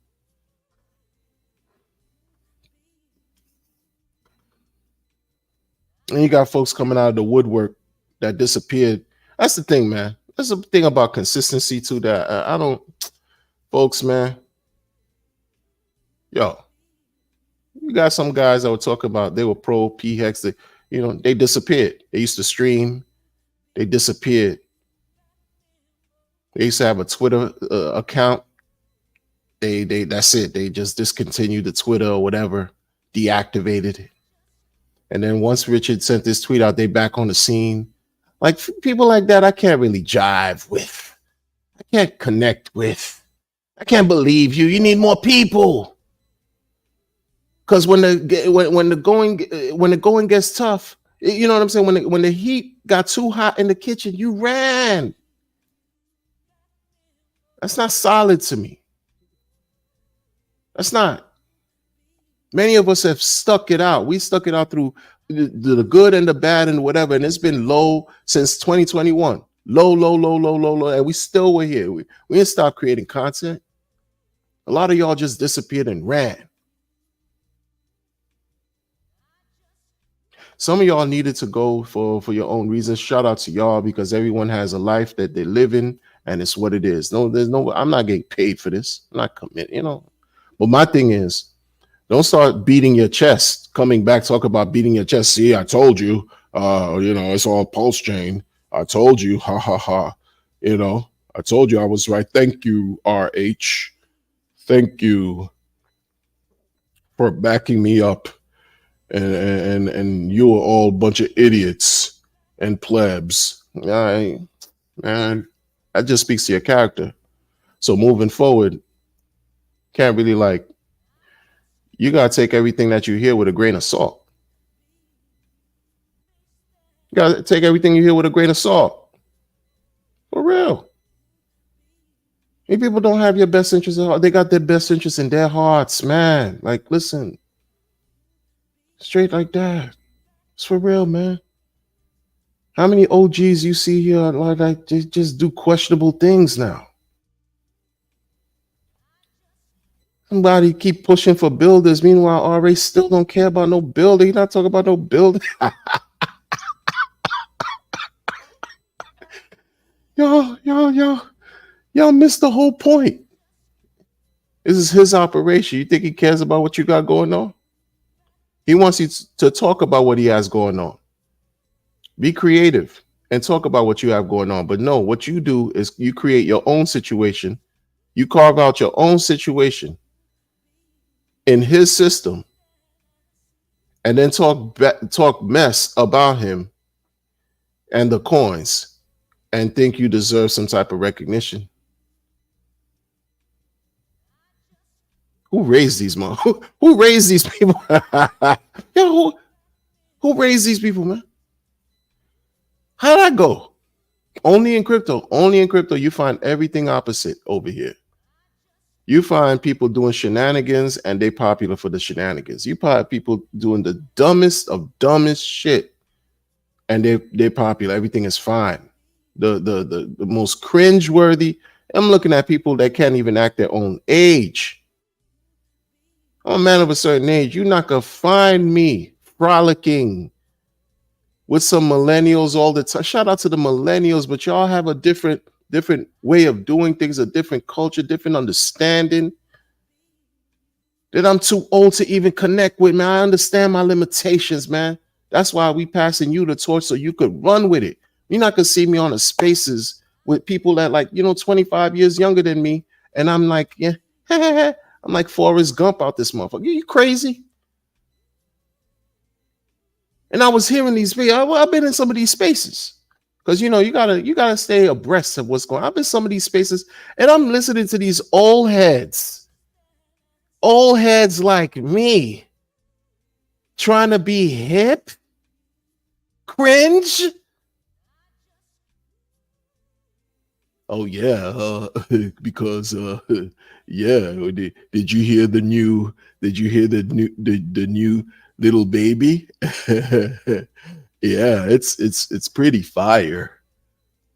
And you got folks coming out of the woodwork that disappeared. That's the thing, man. That's the thing about consistency too, that I don't, folks, man. Yo, you got some guys that were talking about they were pro PHEX. They disappeared. They used to stream. They disappeared. They used to have a Twitter account. That's it. They just discontinued the Twitter or whatever, deactivated it. And then once Richard sent this tweet out, they back on the scene. Like people like that, I can't really jive with. I can't connect with. I can't believe you. You need more people. Because when the going gets tough, you know what I'm saying? When the heat got too hot in the kitchen, you ran. That's not solid to me. That's not. Many of us have stuck it out. We stuck it out through the good and the bad and whatever, and it's been low since 2021. Low, and we still were here. We didn't stop creating content. A lot of y'all just disappeared and ran. Some of y'all needed to go for your own reasons. Shout out to y'all, because everyone has a life that they live in, and it's what it is. I'm not getting paid for this. I'm not committed, But my thing is, don't start beating your chest, coming back, talk about beating your chest. See, I told you, it's all pulse chain. I told you, ha, ha, ha. I told you I was right. Thank you, RH. Thank you for backing me up. And you are all a bunch of idiots and plebs. Man, that just speaks to your character. So moving forward, can't really you got to take everything that you hear with a grain of salt. You got to take everything you hear with a grain of salt. For real. These people don't have your best interests at heart. They got their best interests in their hearts, man. Listen. Straight like that. It's for real, man. How many OGs you see here just do questionable things now? Somebody keep pushing for builders. Meanwhile, RA still don't care about no builder. He's not talking about no builder. Y'all missed the whole point. This is his operation. You think he cares about what you got going on? He wants you to talk about what he has going on. Be creative and talk about what you have going on. But no, what you do is you create your own situation. You carve out your own situation in his system, and then talk mess about him and the coins, and think you deserve some type of recognition. Who raised these Who raised these people? Who raised these people, man? How'd that go? Only in crypto. Only in crypto you find everything opposite over here. You find people doing shenanigans and they popular for the shenanigans. You find people doing the dumbest of dumbest shit and they're popular. Everything is fine. The most cringeworthy. I'm looking at people that can't even act their own age. I'm a man of a certain age. You're not gonna find me frolicking with some millennials all the time. Shout out to the millennials, but y'all have a different way of doing things, a different culture, different understanding that I'm too old to even connect with, man. I understand my limitations, man. That's why we passing you the torch so you could run with it. You're not gonna see me on the spaces with people that 25 years younger than me, and I'm like, yeah, I'm like Forrest Gump out this motherfucker. You crazy? And I was hearing these videos. I've been in some of these spaces because you gotta stay abreast of what's going on. I've been in some of these spaces, and I'm listening to these old heads like me, trying to be hip, cringe. Oh yeah, because yeah. Did you hear the new? Did you hear the new little baby? Yeah, it's pretty fire.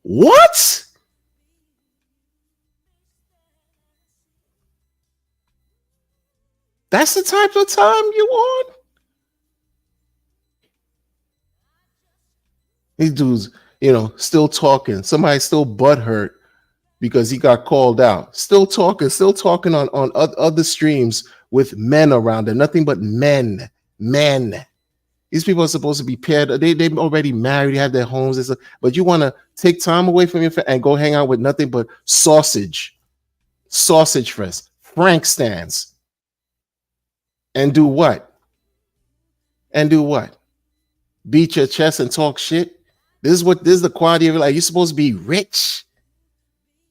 What? That's the type of time you on? These dudes, still talking. Somebody still butthurt because he got called out. Still talking on other streams with men around them. Nothing but men. These people are supposed to be paired. They've already married, they have their homes, and stuff, but you want to take time away from your and go hang out with nothing but sausage fest, Frank stands, and do what? Beat your chest and talk shit. This is the quality of it. Like, you're supposed to be rich.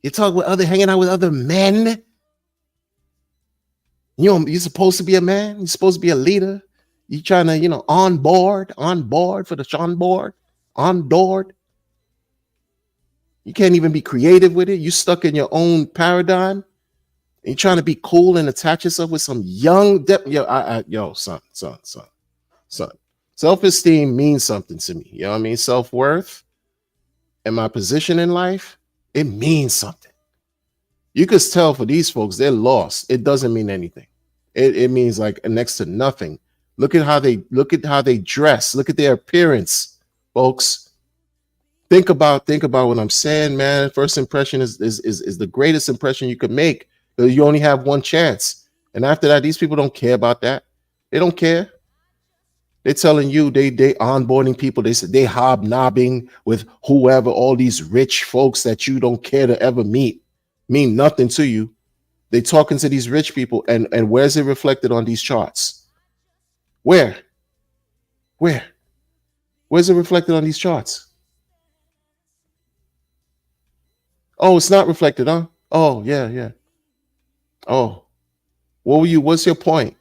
You talk with hanging out with other men. You're supposed to be a man. You're supposed to be a leader. You trying to, on board for the Sean board, on board. You can't even be creative with it. You stuck in your own paradigm. And you're trying to be cool and attach yourself with some young son. Self-esteem means something to me. You know what I mean? Self-worth and my position in life, it means something. You could tell for these folks, they're lost. It doesn't mean anything. It means like next to nothing. Look at how they dress. Look at their appearance, folks. Think about what I'm saying, man. First impression is the greatest impression you could make. You only have one chance. And after that, these people don't care about that. They don't care. They're telling you they onboarding people. They said they hobnobbing with whoever, all these rich folks that you don't care to ever meet, mean nothing to you. They talking to these rich people, and where's it reflected on these charts? Where's it reflected on these charts? Oh, it's not reflected, huh? Oh, yeah. Oh, what's your point?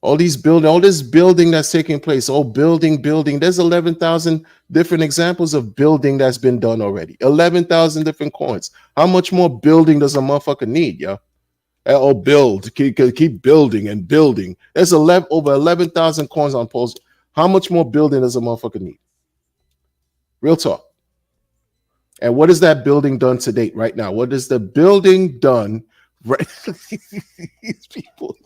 All this building that's taking place. Oh, building. There's 11,000 different examples of building that's been done already. 11,000 different coins. How much more building does a motherfucker need, yo? Oh, build. Keep building and building. There's over 11,000 coins on post. How much more building does a motherfucker need? Real talk. And what is that building done to date right now? What is the building done? Right? These people.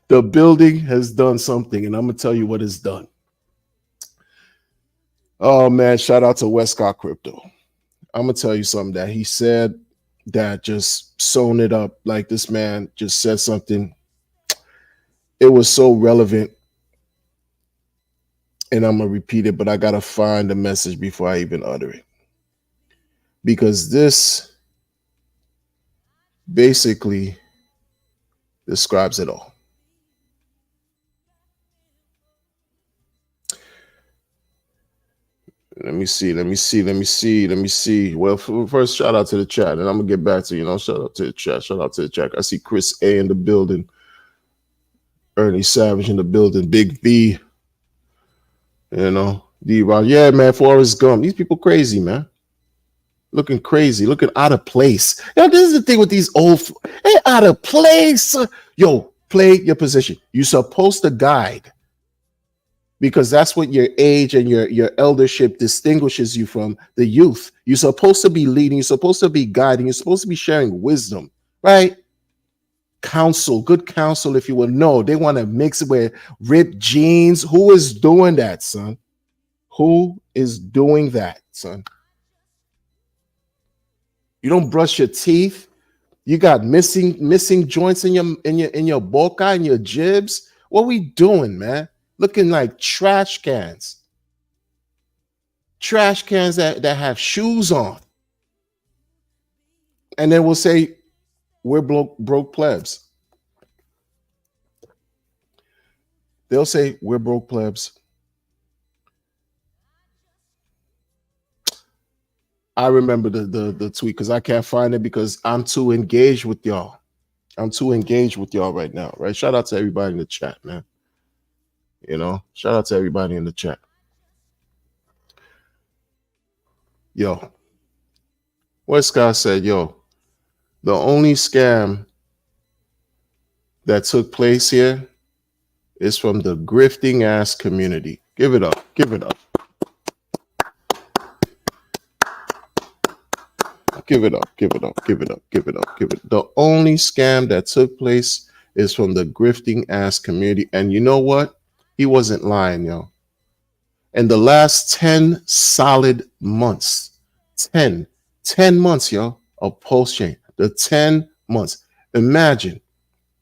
The building has done something, and I'm gonna tell you what it's done. Oh man, shout out to Westcott Crypto. I'm gonna tell you something that he said that just sewn it up. Like, this man just said something. It was so relevant, and I'm gonna repeat it, but I gotta find the message before I even utter it, because this basically describes it all. Let me see. Well, first, shout out to the chat, and I'm gonna get back to shout out to the chat. I see Chris A in the building, Ernie Savage in the building, Big V, D-Rock. Yeah, man, Forrest Gump. These people crazy, man. looking crazy, looking out of place. Yo, this is the thing with these they're out of place. Yo, play your position. You're supposed to guide because that's what your age and your eldership distinguishes you from the youth. You're supposed to be leading. You're supposed to be guiding. You're supposed to be sharing wisdom, right? Counsel, good counsel, if you will. No, they want to mix it with ripped jeans. Who is doing that, son? Who is doing that, son? You don't brush your teeth. You got missing joints in your boca and your jibs. What we doing, man? Looking like trash cans. Trash cans that have shoes on. And then we'll say we're broke plebs. They'll say we're broke plebs. I remember the tweet because I can't find it because I'm too engaged with y'all. I'm too engaged with y'all right now, right? Shout out to everybody in the chat, man. You know, shout out to everybody in the chat. Yo, what Scott said, yo, the only scam that took place here is from the grifting ass community. Give it up. Give it up. Give it up. Give it up. Give it up. Give it up. Give it. The only scam that took place is from the grifting ass community. And you know what? He wasn't lying, yo. In the last 10 solid months, 10 months, yo, of post chain. The 10 months. Imagine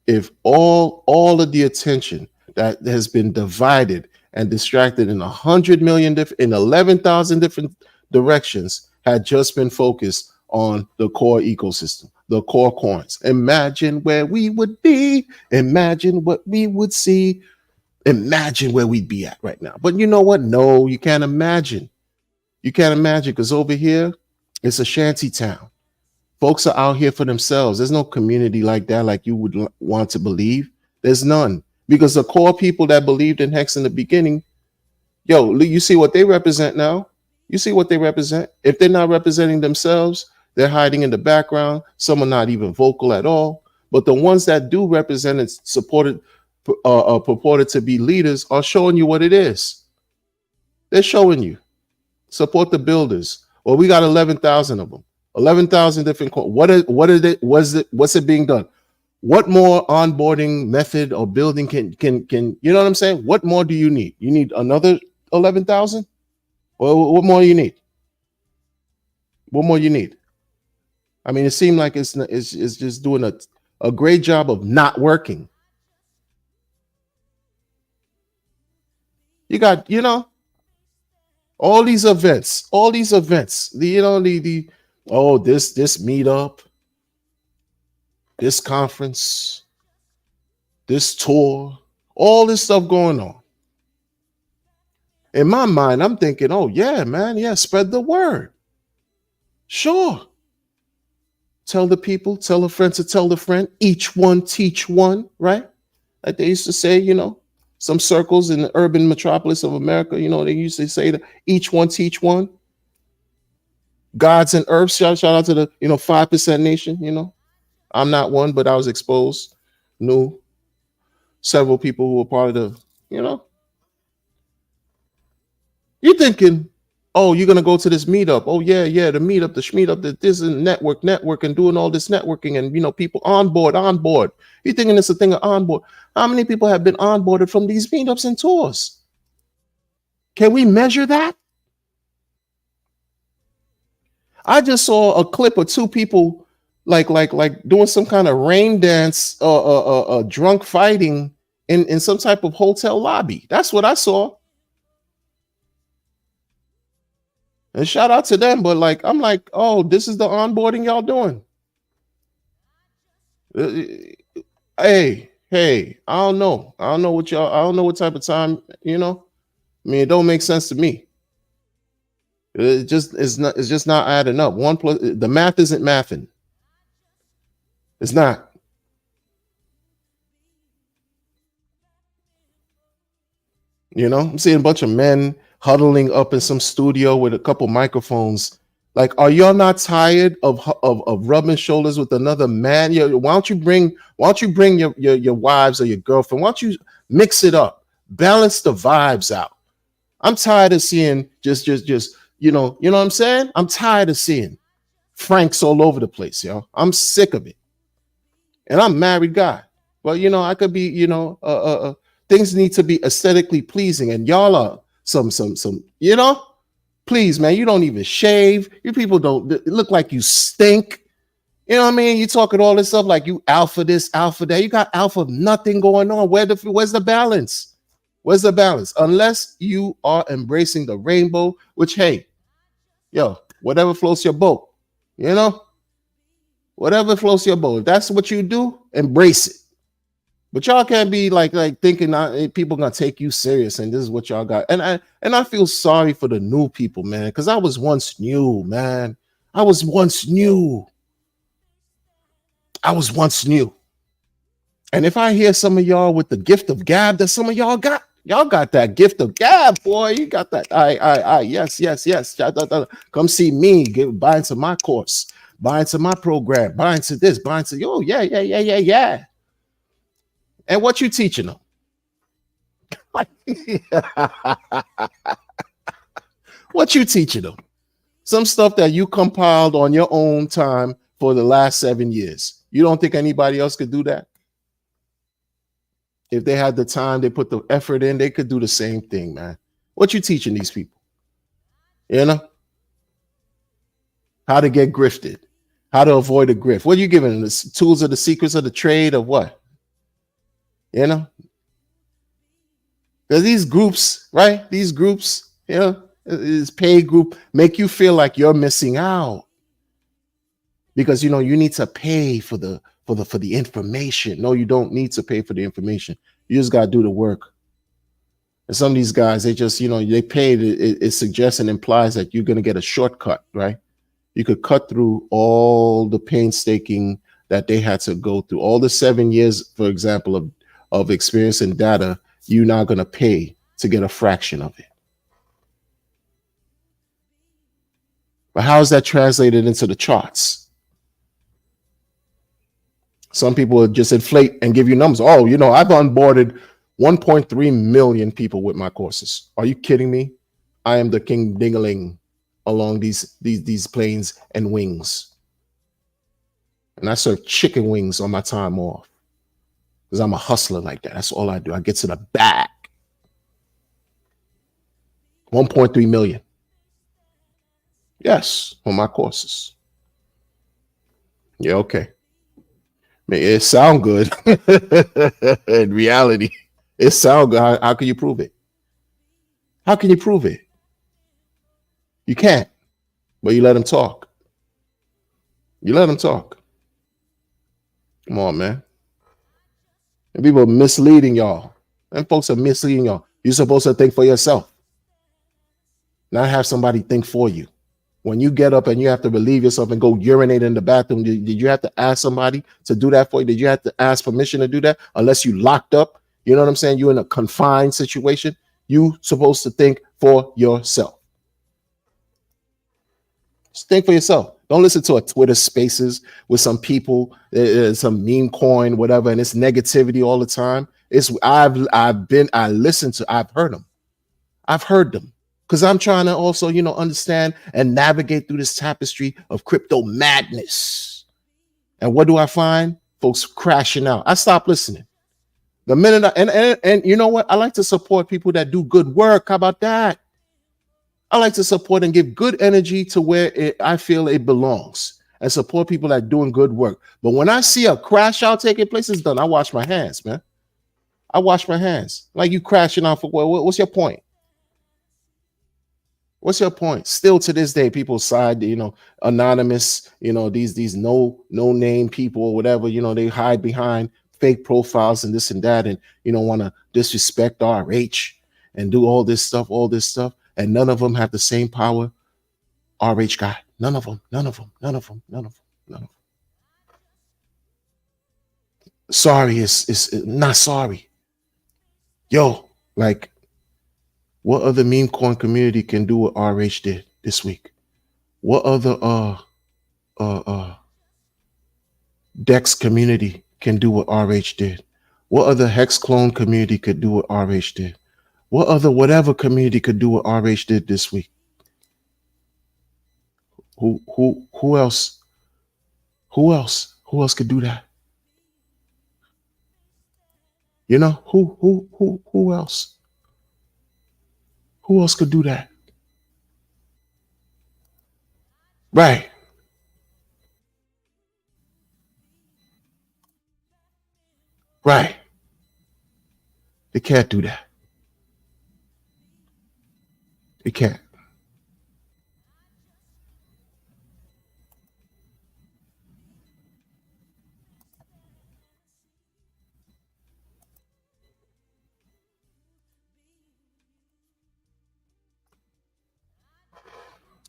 if all of the attention that has been divided and distracted in 100 million in 11,000 different directions had just been focused on the core ecosystem, the core coins. Imagine where we would be. Imagine what we would see. Imagine where we'd be at right now. But you know what? No, you can't imagine. You can't imagine because over here, it's a shanty town. Folks are out here for themselves. There's no community like that, like you would want to believe. There's none. Because the core people that believed in Hex in the beginning, yo, you see what they represent now? You see what they represent? If they're not representing themselves, they're hiding in the background. Some are not even vocal at all. But the ones that do represent and supported, purported to be leaders are showing you what it is. They're showing you. Support the builders. Well, we got 11,000 of them. 11,000 different. What's it being done? What more onboarding method or building can you know what I'm saying? What more do you need? You need another 11,000? Well, what more you need? What more you need? I mean, it seemed like it's just doing a great job of not working. You got, all these events, the this meetup, this conference, this tour, all this stuff going on. In my mind, I'm thinking, oh yeah, man, yeah, spread the word. Sure. Tell the people, tell a friend to tell the friend, each one teach one, right? Like they used to say, some circles in the urban metropolis of America, they used to say that each one teach one. Gods and earths, shout out to the 5% nation. I'm not one, but I was exposed, knew several people who were part of the. You're thinking, oh, you're gonna go to this meetup. Oh yeah, the meetup, the schmeetup, this is network and doing all this networking and people on board. You're thinking it's a thing of onboard. How many people have been onboarded from these meetups and tours? Can we measure that? I just saw a clip of two people like doing some kind of rain dance, drunk fighting in some type of hotel lobby. That's what I saw. And shout out to them, but I'm like, oh, this is the onboarding y'all doing. Hey, I don't know. I don't know what type of time, I mean, it don't make sense to me. It's just not adding up. The math isn't mathing. It's not. I'm seeing a bunch of men huddling up in some studio with a couple microphones, Like, are y'all not tired of rubbing shoulders with another man? Why don't you bring your wives or your girlfriend? Why don't you mix it up, balance the vibes out? I'm tired of seeing just you know what I'm saying? I'm tired of seeing Franks all over the place, yo. I'm sick of it. And I'm a married guy. Well, I could be, things need to be aesthetically pleasing, and y'all are some, please, man, you don't even shave. You people don't look like you stink. You know what I mean? You talking all this stuff like you alpha this, alpha that. You got alpha nothing going on. Where's the balance? Where's the balance? Unless you are embracing the rainbow, which, hey, yo, whatever floats your boat, whatever floats your boat. If that's what you do, embrace it. But y'all can't be like thinking people gonna take you serious and this is what y'all got. And I feel sorry for the new people, man, because I was once new, man. I was once new. And if I hear some of y'all with the gift of gab that some of y'all got that gift of gab, boy. You got that. Yes. Come see me. Buy into my course. Buy into my program. Buy into this. Buy into yeah. And what you teaching them? What you teaching them? Some stuff that you compiled on your own time for the last 7 years. You don't think anybody else could do that? If they had the time, they put the effort in, they could do the same thing, man. What you teaching these people? How to get grifted, how to avoid a grift. What are you giving them? The tools of the secrets of the trade of what? Because these groups, right? These groups, this paid group make you feel like you're missing out because you need to pay for the information. No, you don't need to pay for the information. You just gotta do the work. And some of these guys, they just they pay. It suggests and implies that you're gonna get a shortcut, right? You could cut through all the painstaking that they had to go through, all the 7 years, for example, of experience and data. You're not gonna pay to get a fraction of it. But how is that translated into the charts? Some people will just inflate and give you numbers. Oh, I've onboarded 1.3 million people with my courses. Are you kidding me? I am the king dingaling along these planes and wings. And I serve chicken wings on my time off because I'm a hustler like that. That's all I do. I get to the bag. 1.3 million. Yes, on my courses. Yeah, okay. It sound good. In reality, it sound good. How can you prove it? How can you prove it? You can't. But you let them talk. Come on, man. And people are misleading y'all. And folks are misleading y'all. You're supposed to think for yourself. Not have somebody think for you. When you get up and you have to relieve yourself and go urinate in the bathroom, did you have to ask somebody to do that for you? Did you have to ask permission to do that? Unless you locked up, you know what I'm saying? You're in a confined situation. You supposed to think for yourself. Just think for yourself. Don't listen to a Twitter Spaces with some people, some meme coin, whatever, and it's negativity all the time. I've heard them. Because I'm trying to also, understand and navigate through this tapestry of crypto madness. And what do I find? Folks crashing out. I stopped listening. The minute and you know what? I like to support people that do good work. How about that? I like to support and give good energy to where I feel it belongs and support people that are doing good work. But when I see a crash out taking place, it's done. I wash my hands, man. I wash my hands. Like you crashing out for what? What's your point? What's your point? Still to this day, people side, anonymous, these no name people or whatever, they hide behind fake profiles and this and that, and want to disrespect RH and do all this stuff, and none of them have the same power RH got. None of them. Sorry is not sorry. Yo, what other meme coin community can do what RH did this week? What other Dex community can do what RH did? What other Hex clone community could do what RH did? What other whatever community could do what RH did this week? Who else? Who else? Who else could do that? You know, who else? Who else could do that? Right. Right. They can't do that. They can't.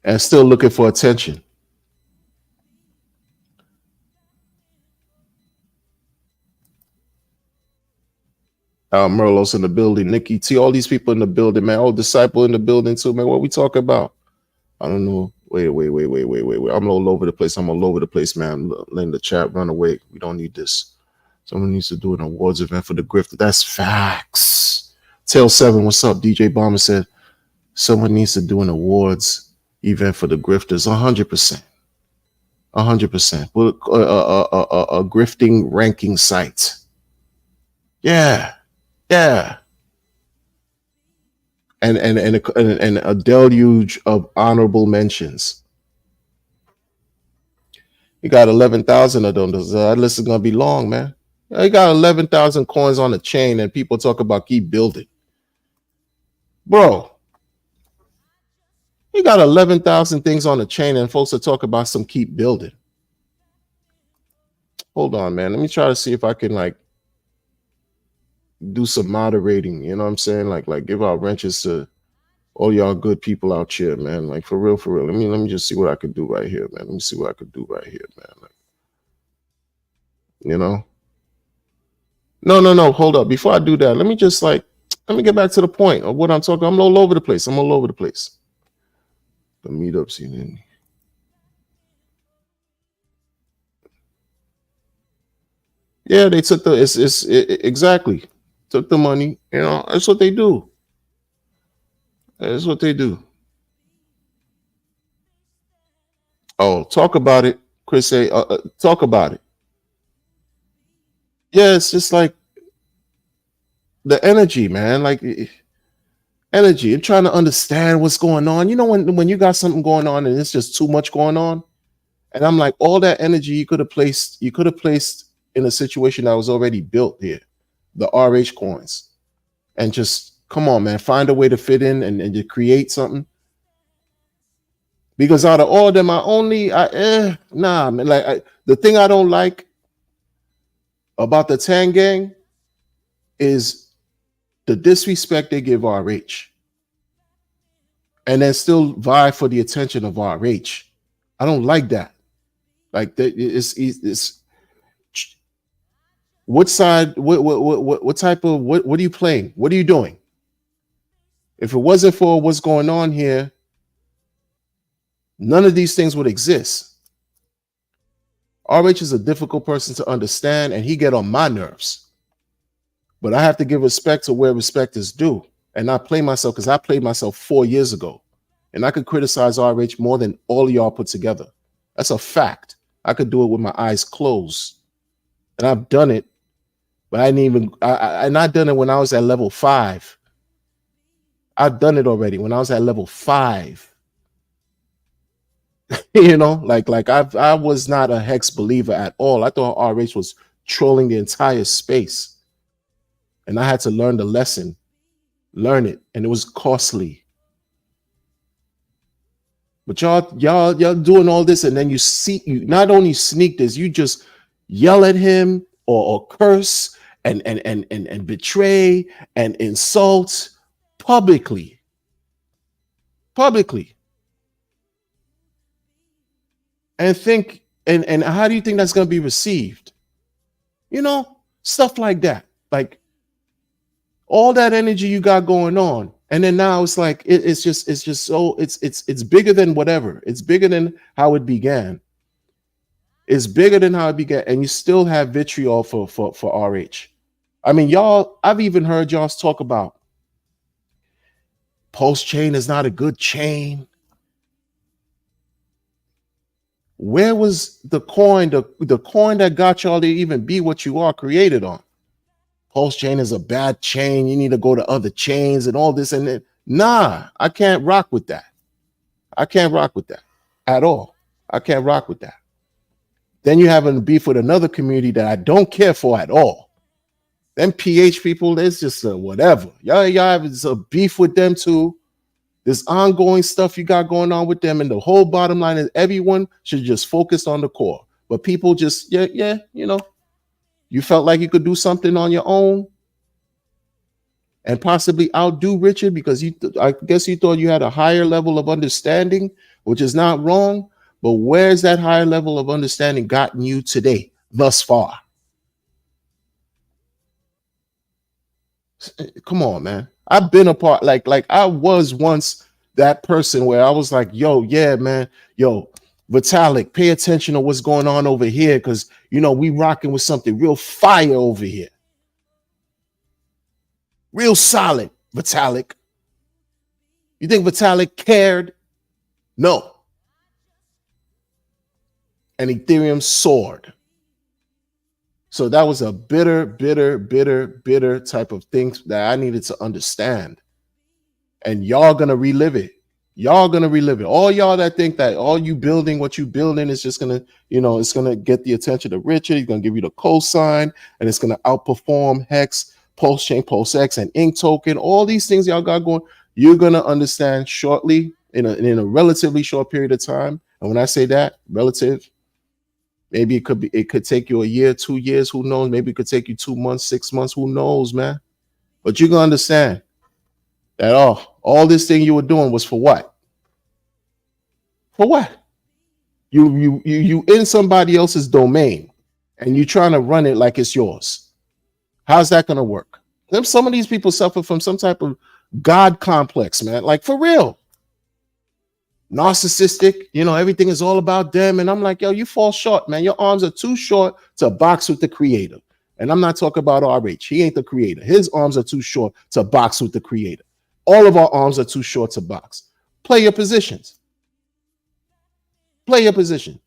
And still looking for attention. Merlos in the building, Nikki T, all these people in the building, man. All Disciple in the building too, man. What we talking about? I don't know. Wait. I'm all over the place. I'm all over the place, man. Letting the chat run away. We don't need this. Someone needs to do an awards event for the grifter. That's facts. Tail 7, what's up? DJ Bomber said someone needs to do an awards event for the grifters. 100%. 100%. A grifting ranking site. Yeah. And a deluge of honorable mentions. You got 11,000 of them. That list is gonna be long, man. You got 11,000 coins on the chain, and people talk about keep building, bro. You got 11,000 things on the chain, and folks are talking about some keep building. Hold on, man. Let me try to see if I can like do some moderating. You know what I'm saying? Like give out wrenches to all y'all good people out here, man. Like for real. Let me just see what I could do right here, man. Let me see what I could do right here, man. Like, you know. No. Hold up. Before I do that, let me get back to the point of what I'm talking. I'm all over the place. The meetups, you know. Yeah, they took exactly took the money. You know, that's what they do. That's what they do. Oh, talk about it, Chris. Say, talk about it. Yeah, it's just like the energy, man. Like energy. I'm trying to understand what's going on. You know, when you got something going on and it's just too much going on, and I'm like, all that energy you could have placed in a situation that was already built here, the RH coins, and just come on, man, find a way to fit in and to create something. Because out of all of them, nah, man. Like the thing I don't like about the Tang Gang is the disrespect they give RH, and then still vie for the attention of RH. I don't like that. Like that, it's what side? What type of what are you playing? What are you doing? If it wasn't for what's going on here, none of these things would exist. RH is a difficult person to understand, and he get on my nerves. But I have to give respect to where respect is due, and not play myself, because I played myself 4 years ago, and I could criticize RH more than all of y'all put together. That's a fact. I could do it with my eyes closed, and I've done it. But I didn't even. I done it when I was at level 5. I've done it already when I was at level 5. You know, like I was not a Hex believer at all. I thought RH was trolling the entire space, and I had to learn the lesson, learn it, and it was costly. But y'all doing all this, and then you not only sneak this, you just yell at him or curse and betray and insult publicly. And think, and how do you think that's going to be received? You know, stuff like that. Like all that energy you got going on, And then now it's like it's just so it's bigger than whatever. It's bigger than how it began. It's bigger than how it began, and you still have vitriol for RH. I mean, y'all. I've even heard y'all talk about Pulse chain is not a good chain. Where was the coin, the coin that got y'all to even be what you are created on? Pulse chain is a bad chain. You need to go to other chains and all this and that. Nah, I can't rock with that. I can't rock with that at all. I can't rock with that. Then you having a beef with another community that I don't care for at all. Them PH people, it's just whatever. Y'all have a beef with them too. This ongoing stuff you got going on with them, and the whole bottom line is everyone should just focus on the core. But people just, you know, you felt like you could do something on your own and possibly outdo Richard because I guess you thought you had a higher level of understanding, which is not wrong. But where's that higher level of understanding gotten you today, thus far? Come on, man. I've been a part, like I was once that person where I was like, yo, yeah, man, yo, Vitalik, pay attention to what's going on over here because, you know, we rocking with something real fire over here. Real solid, Vitalik. You think Vitalik cared? No. And Ethereum soared. So that was a bitter type of thing that I needed to understand. And y'all gonna relive it. Y'all gonna relive it. All y'all that think that all you building, what you building is just gonna, you know, it's gonna get the attention of Richard. He's gonna give you the cosign, and it's gonna outperform Hex, Pulse Chain, Pulse X, and Ink Token. All these things y'all got going, you're gonna understand shortly in a relatively short period of time. And when I say that, relative, maybe it could take you a year, 2 years, who knows? Maybe it could take you 2 months, 6 months, who knows, man? But you're gonna understand that all this thing you were doing was for what? For what? You in somebody else's domain and you trying to run it like it's yours. How's that gonna work? Some of these people suffer from some type of God complex, man. Like for real. Narcissistic, you know, everything is all about them. And I'm like, yo, you fall short, man. Your arms are too short to box with the creator. And I'm not talking about RH. He ain't the creator. His arms are too short to box with the creator. All of our arms are too short to box. Play your positions. Play your position.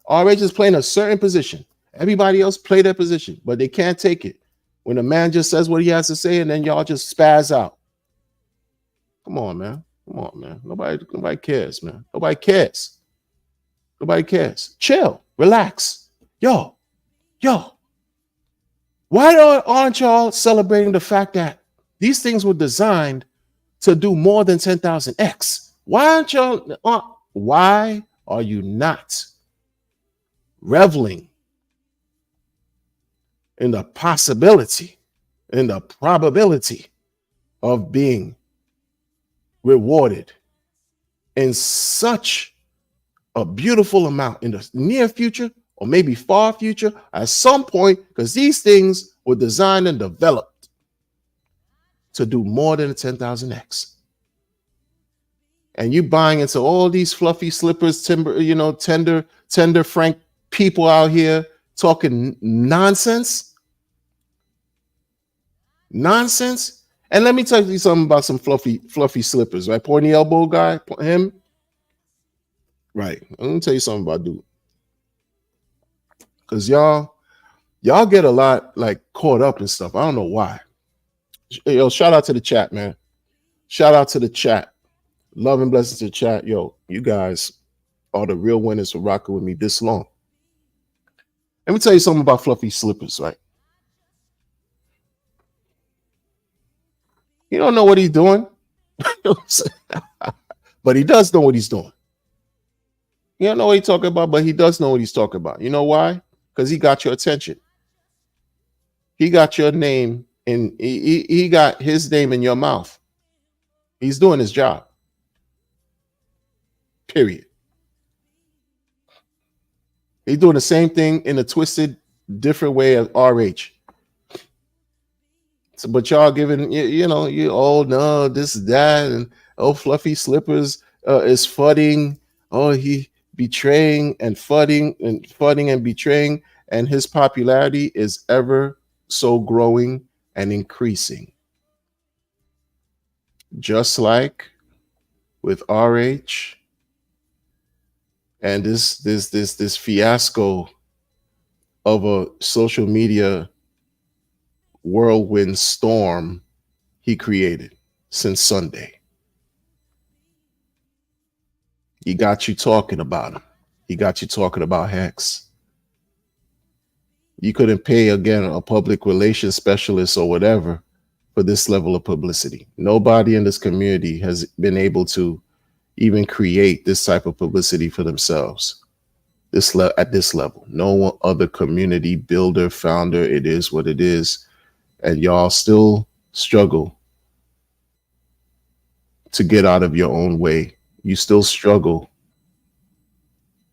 RH is playing a certain position. Everybody else play their position, but they can't take it. When a man just says what he has to say and then y'all just spaz out. Come on, man. Come on, man. Nobody cares, man. Nobody cares. Nobody cares. Chill. Relax. Yo. Why aren't y'all celebrating the fact that these things were designed to do more than 10,000x? Why are you not reveling in the possibility, in the probability of being rewarded in such a beautiful amount in the near future or maybe far future at some point, because these things were designed and developed to do more than a 10,000x. And you buying into all these fluffy slippers, tender frank people out here talking nonsense. And let me tell you something about some fluffy slippers, right? Pointy elbow guy, him. Right. I'm gonna tell you something about dude. Because y'all get a lot like caught up in stuff. I don't know why. Yo, shout out to the chat, man. Shout out to the chat. Love and blessings to the chat. Yo, you guys are the real winners for rocking with me this long. Let me tell you something about fluffy slippers, right? You don't know what he's doing, but he does know what he's doing. You don't know what he's talking about, but he does know what he's talking about. You know why? Because he got your attention. He got your name in. He got his name in your mouth. He's doing his job. Period. He's doing the same thing in a twisted, different way as RH. So, but y'all giving you oh no this that and oh fluffy slippers is fudding. Oh he betraying and fudding and betraying, and his popularity is ever so growing and increasing. Just like with RH and this fiasco of a social media whirlwind storm he created since Sunday. He got you talking about him. He got you talking about Hex. You couldn't pay again a public relations specialist or whatever for this level of publicity. Nobody in this community has been able to even create this type of publicity for themselves. At this level, no other community builder, founder, it is what it is, and y'all still struggle to get out of your own way. You still struggle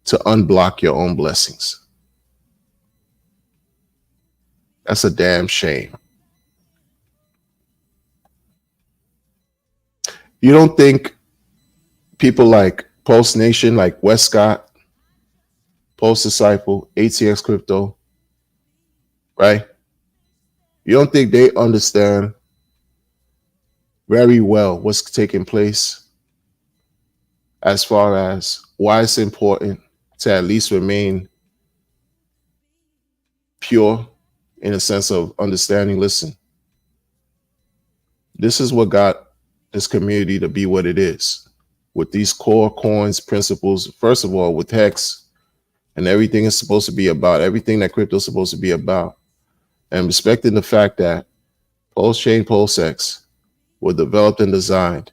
to unblock your own blessings. That's a damn shame. You don't think people like Pulse Nation, like Westcott, Pulse Disciple, ATX Crypto, right? You don't think they understand very well what's taking place as far as why it's important to at least remain pure in a sense of understanding? Listen, this is what got this community to be what it is. With these core coins, principles, first of all, with Hex and everything is supposed to be about, everything that crypto is supposed to be about, and respecting the fact that Pulse Chain, Pulse X were developed and designed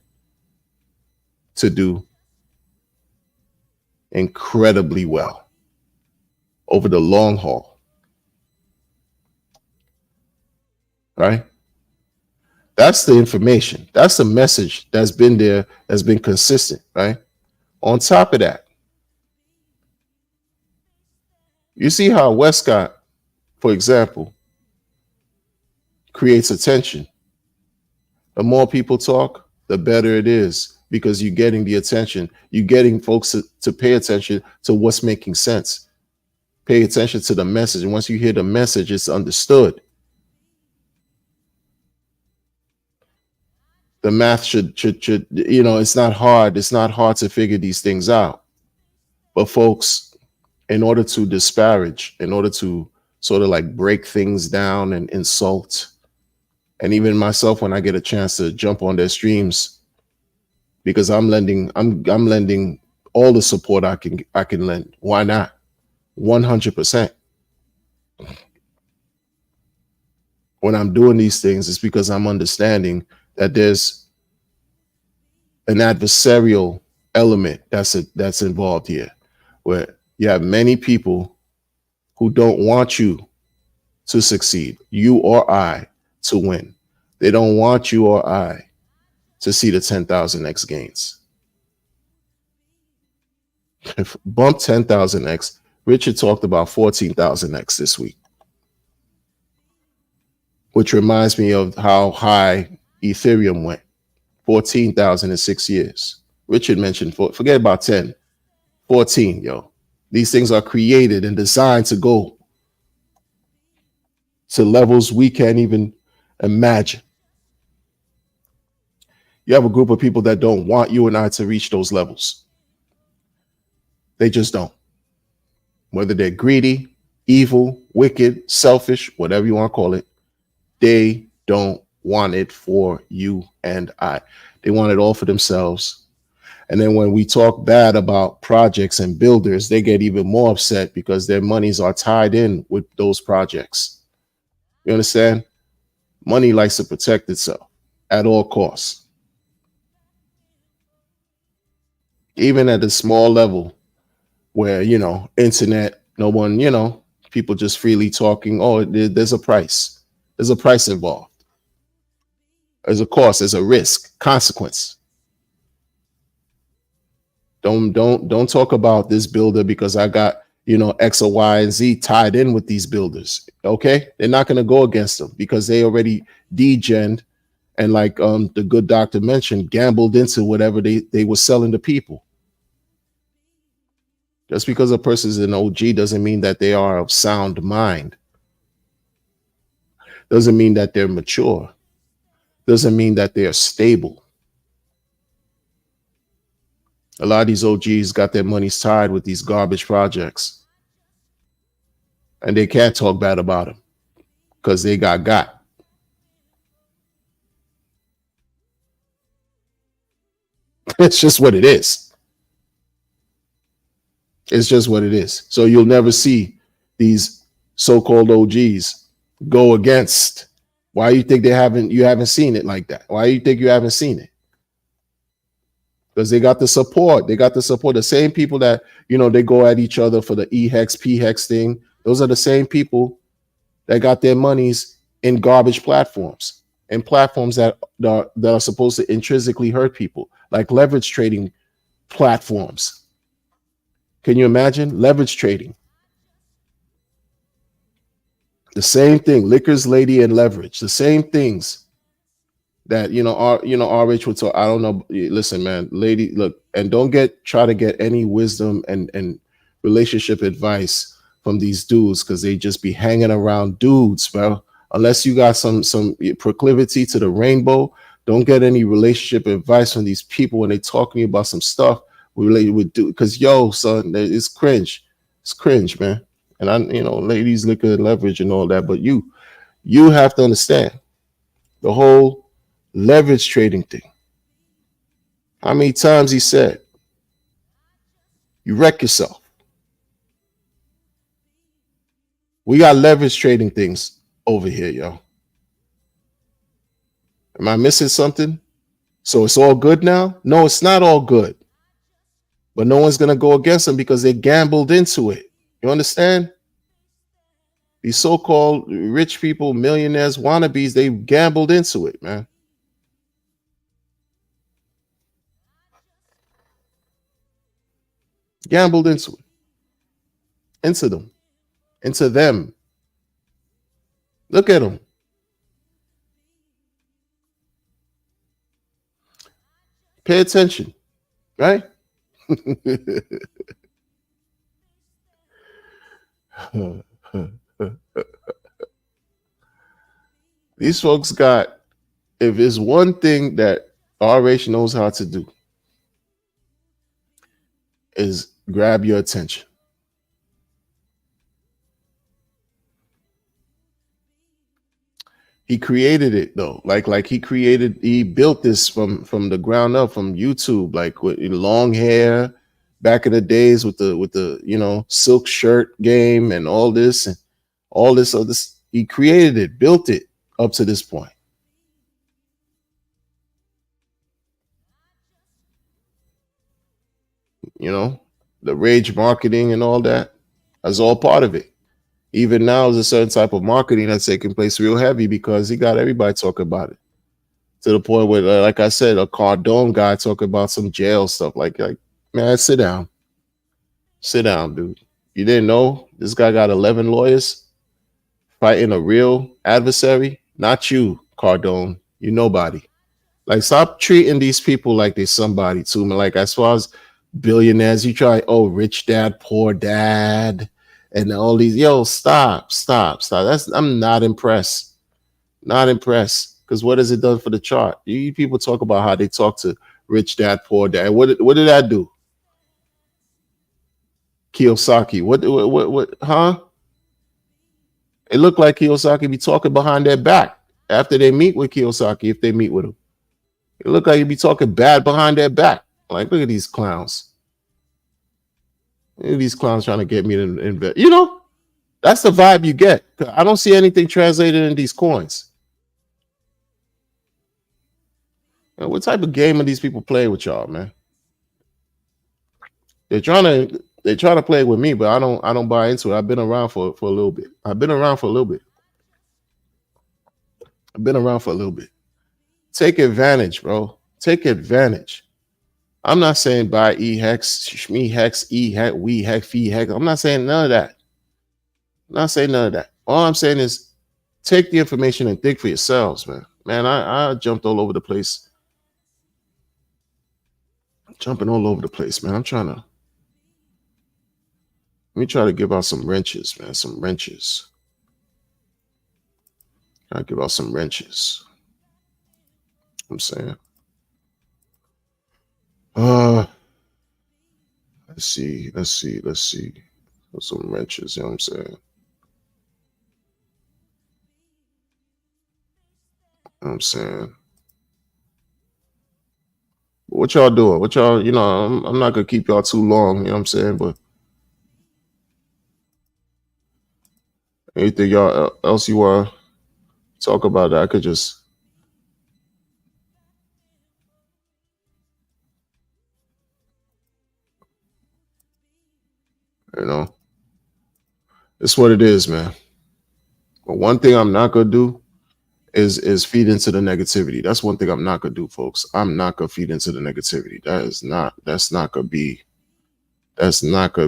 to do incredibly well over the long haul, right? That's the information. That's the message that's been there, that's been consistent, right? On top of that, you see how Westcott, for example, creates attention. The more people talk, the better it is because you're getting the attention. You're getting folks to pay attention to what's making sense. Pay attention to the message. And once you hear the message, it's understood. The math should it's not hard. It's not hard to figure these things out. But folks, in order to disparage, in order to sort of like break things down and insult, and even myself when I get a chance to jump on their streams, because I'm lending all the support I can lend. Why not? 100%. When I'm doing these things, it's because I'm understanding that there's an adversarial element that's involved here, where you have many people who don't want you to succeed, you or I to win. They don't want you or I to see the 10,000x gains. Bump 10,000x. Richard talked about 14,000x this week, which reminds me of how high Ethereum went. 14,000 in 6 years. Richard mentioned, forget about 10, 14, yo. These things are created and designed to go to levels we can't even imagine. You have a group of people that don't want you and I to reach those levels. They just don't. Whether they're greedy, evil, wicked, selfish, whatever you want to call it, they don't want it for you and I. They want it all for themselves. And then when we talk bad about projects and builders, they get even more upset because their monies are tied in with those projects. You understand? Money likes to protect itself at all costs. Even at a small level where, internet, no one, people just freely talking. Oh, there's a price. There's a price involved. There's a cost, there's a risk, consequence. Don't talk about this builder because I got, X or Y and Z tied in with these builders. Okay, they're not going to go against them because they already degened and, like the good doctor mentioned, gambled into whatever they were selling to people. Just because a person is an OG doesn't mean that they are of sound mind. Doesn't mean that they're mature. Doesn't mean that they are stable. A lot of these OGs got their money's tied with these garbage projects. And they can't talk bad about them because they got. It's just what it is. It's just what it is. So you'll never see these so-called OGs go against. Why you think you haven't seen it like that? Why you think you haven't seen it? Because they got the support. They got the support. The same people that, they go at each other for the E-Hex, P-Hex thing. Those are the same people that got their monies in garbage platforms and platforms that are supposed to intrinsically hurt people, like leverage trading platforms. Can you imagine leverage trading? The same thing, liquors, lady, and leverage. The same things that RH would talk. I don't know. Listen, man, lady, look, and don't try to get any wisdom and relationship advice from these dudes because they just be hanging around dudes, bro. Unless you got some proclivity to the rainbow, don't get any relationship advice from these people when they talking about some stuff related with dude. Because son, it's cringe. It's cringe, man. And ladies, liquor, and leverage, and all that. But you have to understand the whole leverage trading thing. How many times he said, you wreck yourself. We got leverage trading things over here, yo. Am I missing something? So it's all good now? No, it's not all good. But no one's going to go against them because they gambled into it. You understand? These so-called rich people, millionaires, wannabes, they gambled into it, man. Gambled into it. Into them. Into them. Look at them. Pay attention, right? These folks got, if it's one thing that RH knows how to do, is grab your attention. He created it though, like he built this from the ground up, from YouTube, like with long hair back in the days with the silk shirt game and all this other. He created it, built it up to this point. The rage marketing and all that is all part of it. Even now, there's a certain type of marketing that's taking place real heavy because he got everybody talking about it, to the point where, like I said, a Cardone guy talking about some jail stuff. Like, man, sit down, dude. You didn't know this guy got 11 lawyers fighting a real adversary? Not you, Cardone. You nobody. Like, stop treating these people like they're somebody too, man. Like, as far as billionaires, you try, rich dad, poor dad, and all these. Stop. I'm not impressed. Not impressed. Because what has it done for the chart? You people talk about how they talk to rich dad, poor dad. What did that do? Kiyosaki. What, huh? It looked like Kiyosaki be talking behind their back after they meet with Kiyosaki, if they meet with him. It looked like he'd be talking bad behind their back. Like, look at these clowns. Look at these clowns trying to get me to invest. That's the vibe you get. I don't see anything translated in these coins. What type of game are these people playing with y'all, man? They're trying to play with me, but I don't buy into it. I've been around for a little bit. Take advantage, bro. Take advantage. I'm not saying buy e-hex, shme hex, e-hex, we hex, fee hex. I'm not saying none of that. I'm not saying none of that. All I'm saying is take the information and think for yourselves, man. Man, I jumped all over the place. Jumping all over the place, man. Let me try to give out some wrenches, man. Some wrenches. I'll give out some wrenches. I'm saying. Let's see. Some wrenches, you know what I'm saying? You know what I'm saying? What y'all doing? What y'all, I'm not gonna keep y'all too long, you know what I'm saying? But anything y'all else you wanna talk about that I could just, it's what it is, man. But one thing I'm not gonna do is feed into the negativity. That's one thing I'm not gonna do, folks. I'm not gonna feed into the negativity. That's not gonna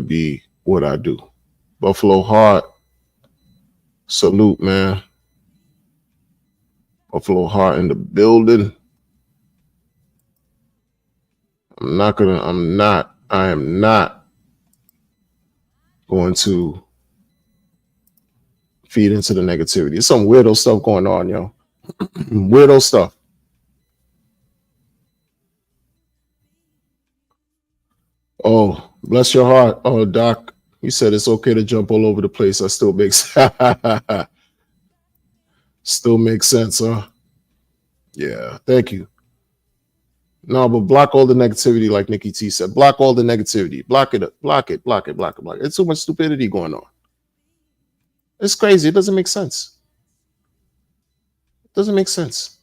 be what I do. Buffalo Heart, salute, man. Buffalo Heart in the building. I am not going to feed into the negativity. There's some weirdo stuff going on, yo. Weirdo stuff. Oh, bless your heart. Oh, Doc, you said it's okay to jump all over the place. That still makes still makes sense, huh? Yeah, thank you. No, but block all the negativity, like Nikki T said. Block all the negativity. Block it. Block it. Block it. Block it. Block it. It's too much stupidity going on. It's crazy. It doesn't make sense. It doesn't make sense.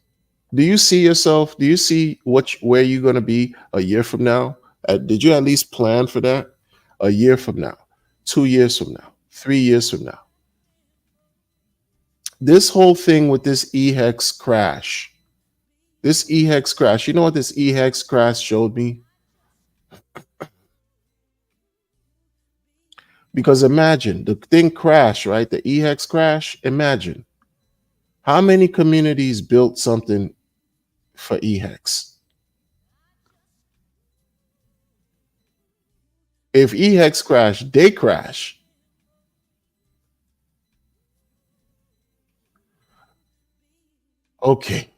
Do you see yourself? Do you see where you're going to be a year from now? Did you at least plan for that? A year from now, 2 years from now, 3 years from now. This whole thing with this e-hex crash, you know what this e-hex crash showed me? Because imagine the thing crashed, right? The e-hex crash. Imagine how many communities built something for e-hex. If e-hex crash, they crash. Okay.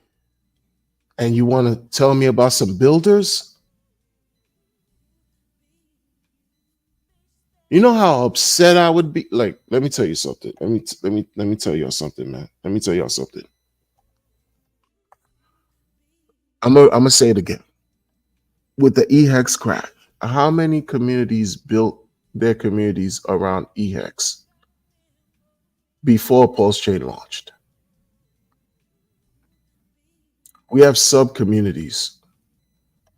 And you want to tell me about some builders? You know how upset I would be? Like, let me tell you something. Let me tell y'all something, man. Let me tell y'all something. I'm gonna say it again. With the e-hex crash, how many communities built their communities around e-hex before Pulse Chain launched? We have sub communities,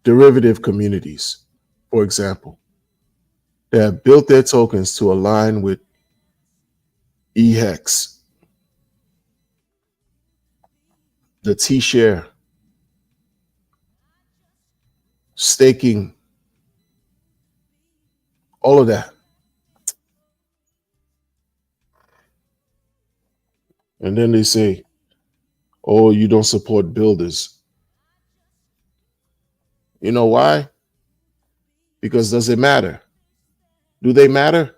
derivative communities, for example, that have built their tokens to align with e-hex, the T-share, staking, all of that. And then they say, oh, you don't support builders. You know why? Because does it matter? Do they matter?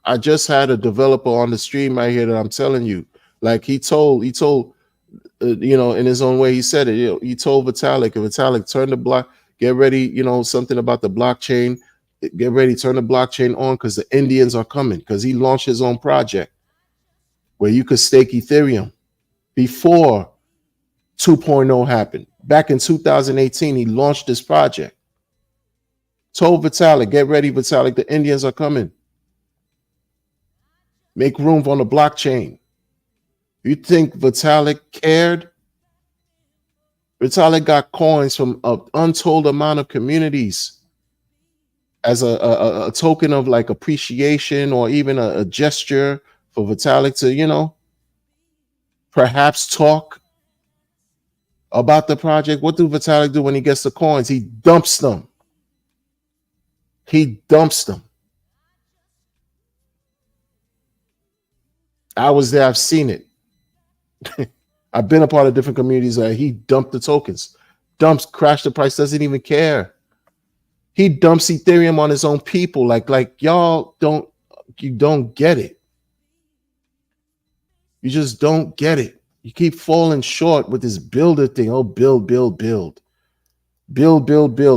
I just had a developer on the stream right here that I'm telling you, like he told, in his own way, he said it. He told Vitalik, turn the block, get ready, something about the blockchain, get ready, turn the blockchain on because the Indians are coming. Because he launched his own project where you could stake Ethereum before 2.0 happened. Back in 2018, he launched this project. Told Vitalik, get ready, Vitalik, the Indians are coming. Make room on the blockchain. You think Vitalik cared? Vitalik got coins from an untold amount of communities as a token of like appreciation or even a gesture for Vitalik to, perhaps talk. about the project. What do Vitalik do when he gets the coins? He dumps them. He dumps them. I was there. I've seen it. I've been a part of different communities where he dumped the tokens, crashed the price, doesn't even care. He dumps Ethereum on his own people. Like y'all you don't get it. You just don't get it. You keep falling short with this builder thing. Oh, build.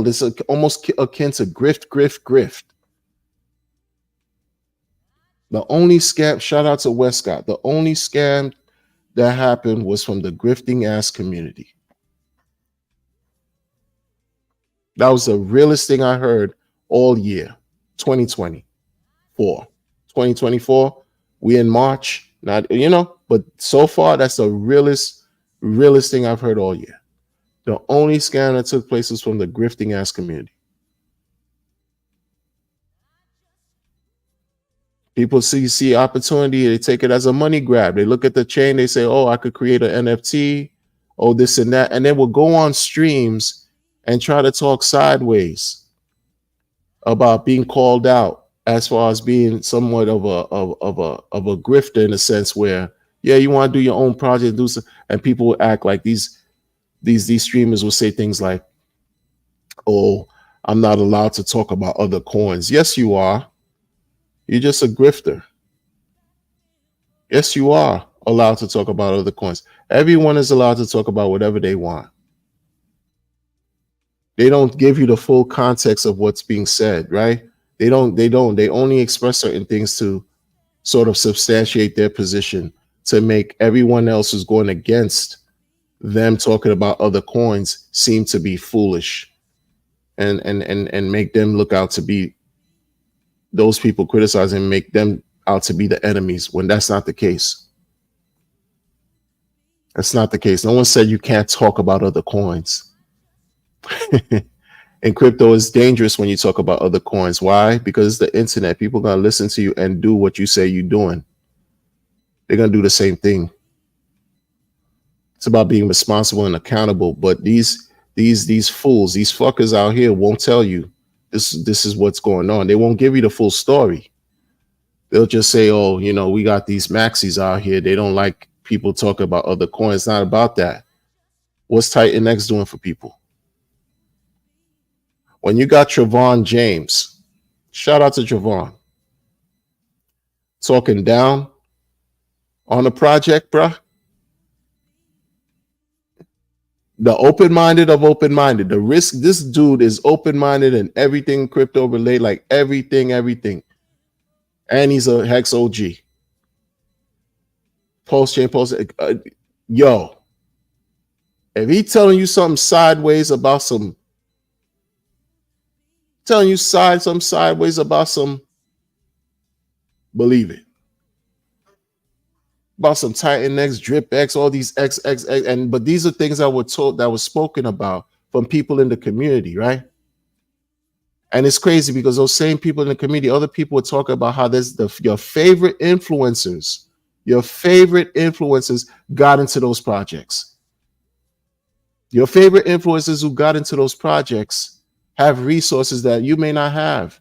It's almost akin to grift. The only scam, shout out to Westcott, the only scam that happened was from the grifting ass community. That was the realest thing I heard all year, 2024. 2024, we in March, not, but so far that's the realest thing I've heard all year. The only scam that took place was from the grifting ass community. People see opportunity, they take it as a money grab. They look at the chain, they say, oh, I could create an NFT, oh, this and that, and then we'll go on streams and try to talk sideways about being called out as far as being somewhat of a grifter, in a sense where, yeah, you want to do your own project, do some, and people will act like these streamers will say things like, oh, I'm not allowed to talk about other coins. Yes, you are. You're just a grifter. Yes, you are allowed to talk about other coins. Everyone is allowed to talk about whatever they want. They don't give you the full context of what's being said, right? They only express certain things to sort of substantiate their position, to make everyone else who's going against them talking about other coins seem to be foolish, and make them look out to be those people criticizing, make them out to be the enemies, when that's not the case. That's not the case. No one said you can't talk about other coins. And crypto is dangerous when you talk about other coins. Why? Because it's the internet. People are gonna listen to you and do what you say you're doing. They're gonna do the same thing. It's about being responsible and accountable. But these fools, these fuckers out here won't tell you this is what's going on. They won't give you the full story. They'll just say, oh, we got these maxis out here. They don't like people talking about other coins. It's not about that. What's Titan X doing for people? When you got Trevon James, shout out to Trevon, talking down on the project, bruh. The open-minded of open-minded. The risk, this dude is open-minded and everything crypto related, like everything. And he's a Hex OG. Post-chain, yo. If he telling you something sideways about some, believe it. About some Titan X, Drip X, all these X, but these are things that was spoken about from people in the community, right? And it's crazy because those same people in the community, other people were talking about how there's your favorite influencers got into those projects. Your favorite influencers who got into those projects have resources that you may not have.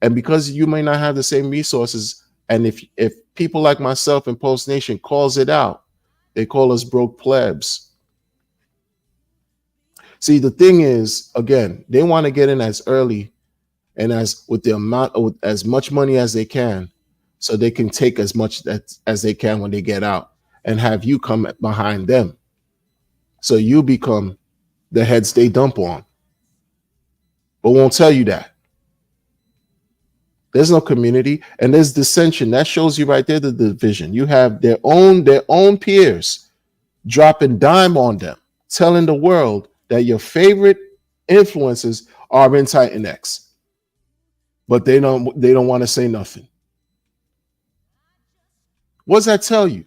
And because you may not have the same resources, and if people like myself and Post Nation calls it out, they call us broke plebs. See, the thing is, again, they want to get in as early and as much money as they can, so they can take as much as they can when they get out, and have you come behind them, so you become the heads they dump on, but won't tell you that. There's no community and there's dissension. That shows you right there the division. You have their own peers dropping dime on them, telling the world that your favorite influencers are in Titan X, but they don't want to say nothing. What does that tell you?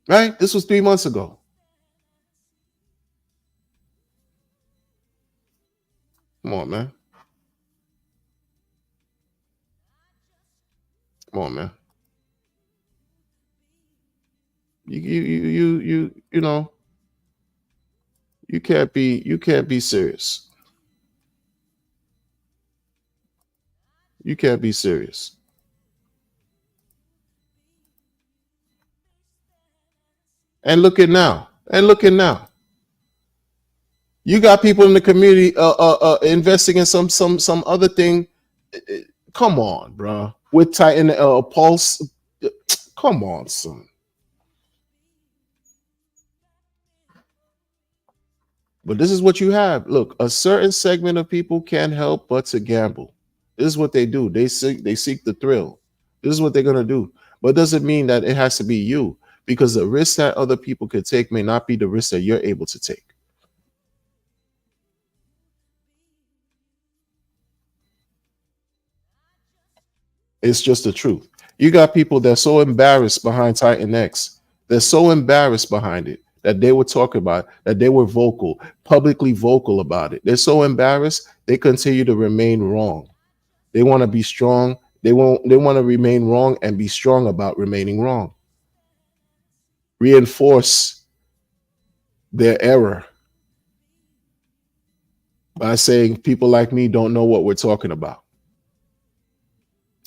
Right? This was 3 months ago. Come on, man. Come on, man. You know, You can't be serious. You can't be serious. And look at now. And look at now. You got people in the community investing in some other thing. Come on, bro. With Titan Pulse. Come on, son. But this is what you have. Look, a certain segment of people can't help but to gamble. This is what they do. They seek the thrill. This is what they're gonna do. But it doesn't mean that it has to be you, because the risk that other people could take may not be the risk that you're able to take. It's just the truth. You got people that's so embarrassed behind Titan X. They're so embarrassed behind it that they would talk about it, that they were vocal, publicly vocal about it. They're so embarrassed, they continue to remain wrong. They want to be strong. They want to remain wrong and be strong about remaining wrong. Reinforce their error by saying people like me don't know what we're talking about.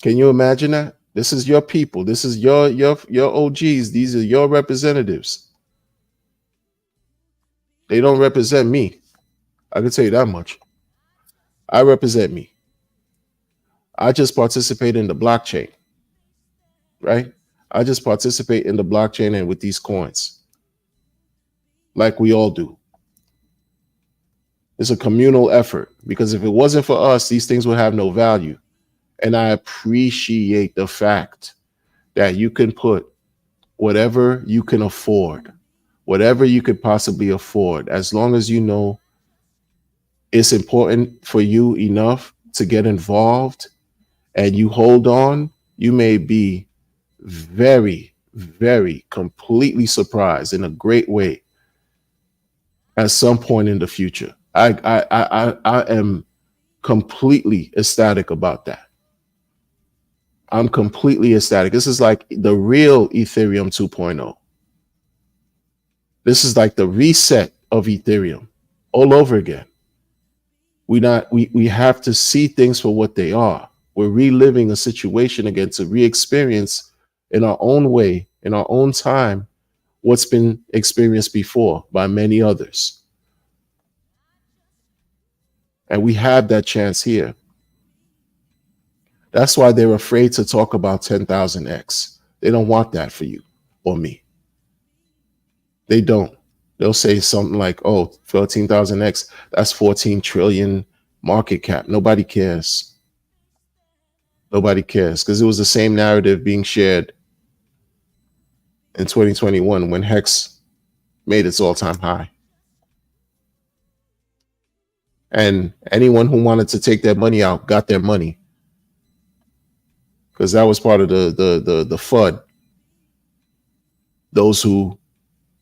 Can you imagine that? This is your people. This is your OGs. These are your representatives. They don't represent me. I can tell you that much. I represent me. I just participate in the blockchain, right? I just participate in the blockchain and with these coins, like we all do. It's a communal effort, because if it wasn't for us, these things would have no value. And I appreciate the fact that you can put whatever you can afford, whatever you could possibly afford, as long as you know it's important for you enough to get involved and you hold on. You may be very, very completely surprised in a great way at some point in the future. I am completely ecstatic about that. I'm completely ecstatic. This is like the real Ethereum 2.0. This is like the reset of Ethereum all over again. We have to see things for what they are. We're reliving a situation again to re-experience in our own way, in our own time, what's been experienced before by many others. And we have that chance here. That's why they're afraid to talk about 10,000x. They don't want that for you or me. They don't. They'll say something like, oh, 14,000x, that's 14 trillion market cap. Nobody cares. Nobody cares, because it was the same narrative being shared in 2021 when Hex made its all-time high. And anyone who wanted to take their money out got their money, because that was part of the FUD. Those who,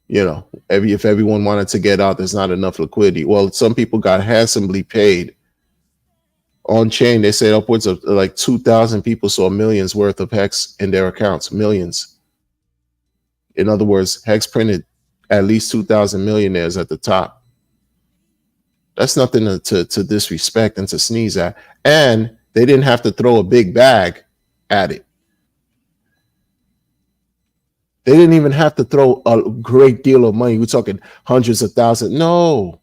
if everyone wanted to get out, there's not enough liquidity. Well, some people got handsomely paid on chain. They said upwards of like 2,000 people saw millions worth of Hex in their accounts. Millions. In other words, Hex printed at least 2,000 millionaires at the top. That's nothing to disrespect and to sneeze at. And they didn't have to throw a big bag at it. They didn't even have to throw a great deal of money. We're talking hundreds of thousands. No.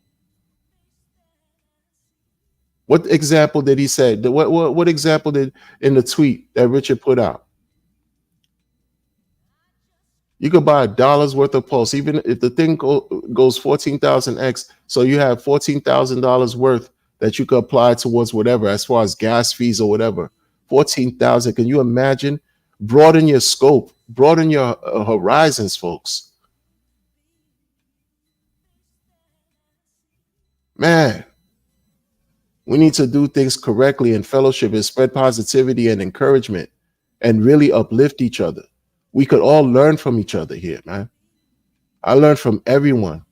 What example did he say? What example did in the tweet that Richard put out? You could buy $1 worth of Pulse, even if the thing goes 14,000x. So you have $14,000 worth that you could apply towards whatever, as far as gas fees or whatever. 14,000. Can you imagine? Broaden your scope, broaden your horizons, folks. Man, we need to do things correctly in fellowship and spread positivity and encouragement and really uplift each other. We could all learn from each other here, man. I learned from everyone.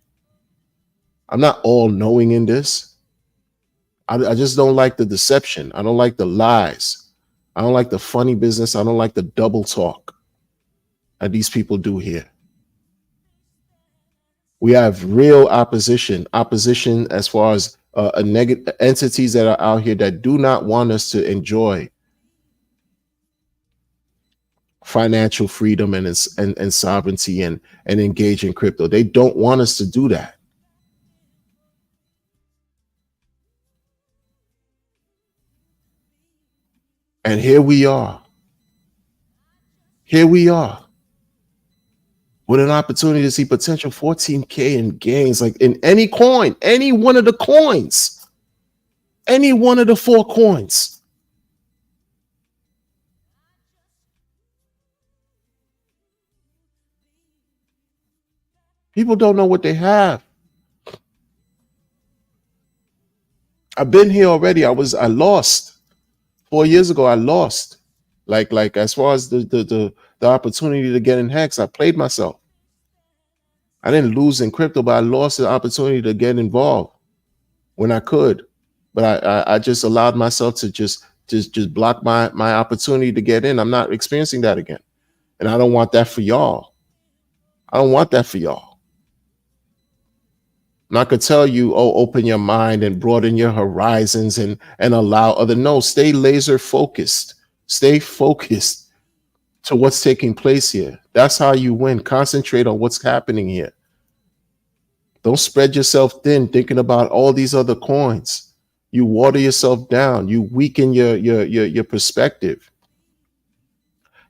I'm not all knowing in this. I just don't like the deception. I don't like the lies. I don't like the funny business. I don't like the double talk that these people do here. We have real opposition as far as a negative entities that are out here that do not want us to enjoy financial freedom and sovereignty and engage in crypto. They don't want us to do that. And here we are. Here we are with an opportunity to see potential 14K in gains, like in any coin, any one of the coins, any one of the 4 coins. People don't know what they have. I've been here already. I lost 4 years ago. I lost. Like as far as the opportunity to get in Hex, I played myself. I didn't lose in crypto, but I lost the opportunity to get involved when I could. But I just allowed myself to just block my opportunity to get in. I'm not experiencing that again. And I don't want that for y'all. I don't want that for y'all. I'm not gonna tell you, oh, open your mind and broaden your horizons and allow other. No, stay laser focused. Stay focused to what's taking place here. That's how you win. Concentrate on what's happening here. Don't spread yourself thin thinking about all these other coins. You water yourself down. You weaken your perspective.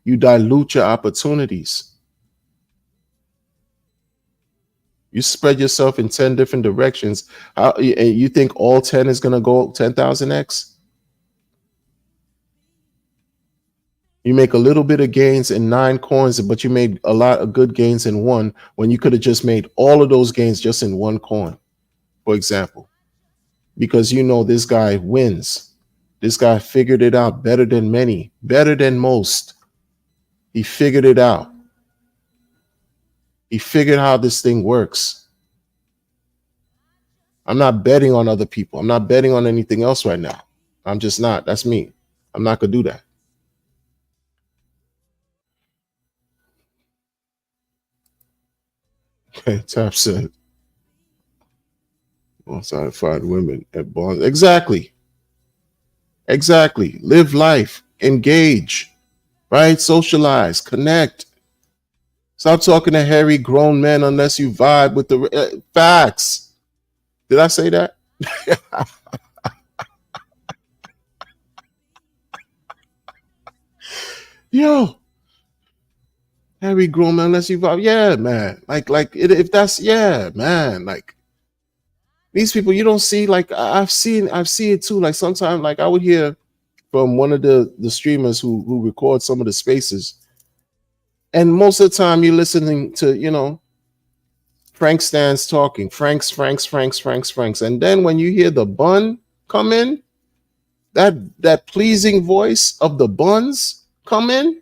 You dilute your opportunities. You spread yourself in 10 different directions. And you think all 10 is going to go 10,000x? You make a little bit of gains in 9 coins, but you made a lot of good gains in 1 when you could have just made all of those gains just in 1 coin, for example. Because you know this guy wins. This guy figured it out better than many, better than most. He figured it out. He figured how this thing works. I'm not betting on other people. I'm not betting on anything else right now. I'm just not. That's me. I'm not going to do that. Tap said, "Unsatisfied women at bonds." Exactly. Exactly. Live life. Engage. Right? Socialize. Connect. Stop talking to hairy grown men unless you vibe with the facts. Did I say that? Yo. Hairy grown man unless you vibe. Yeah, man. If that's, yeah, man. Like these people you don't see. Like I've seen it too. Like sometimes like I would hear from one of the streamers who record some of the spaces. And most of the time you're listening to, Frank Stans talking, Franks. And then when you hear the bun come in, that pleasing voice of the buns come in,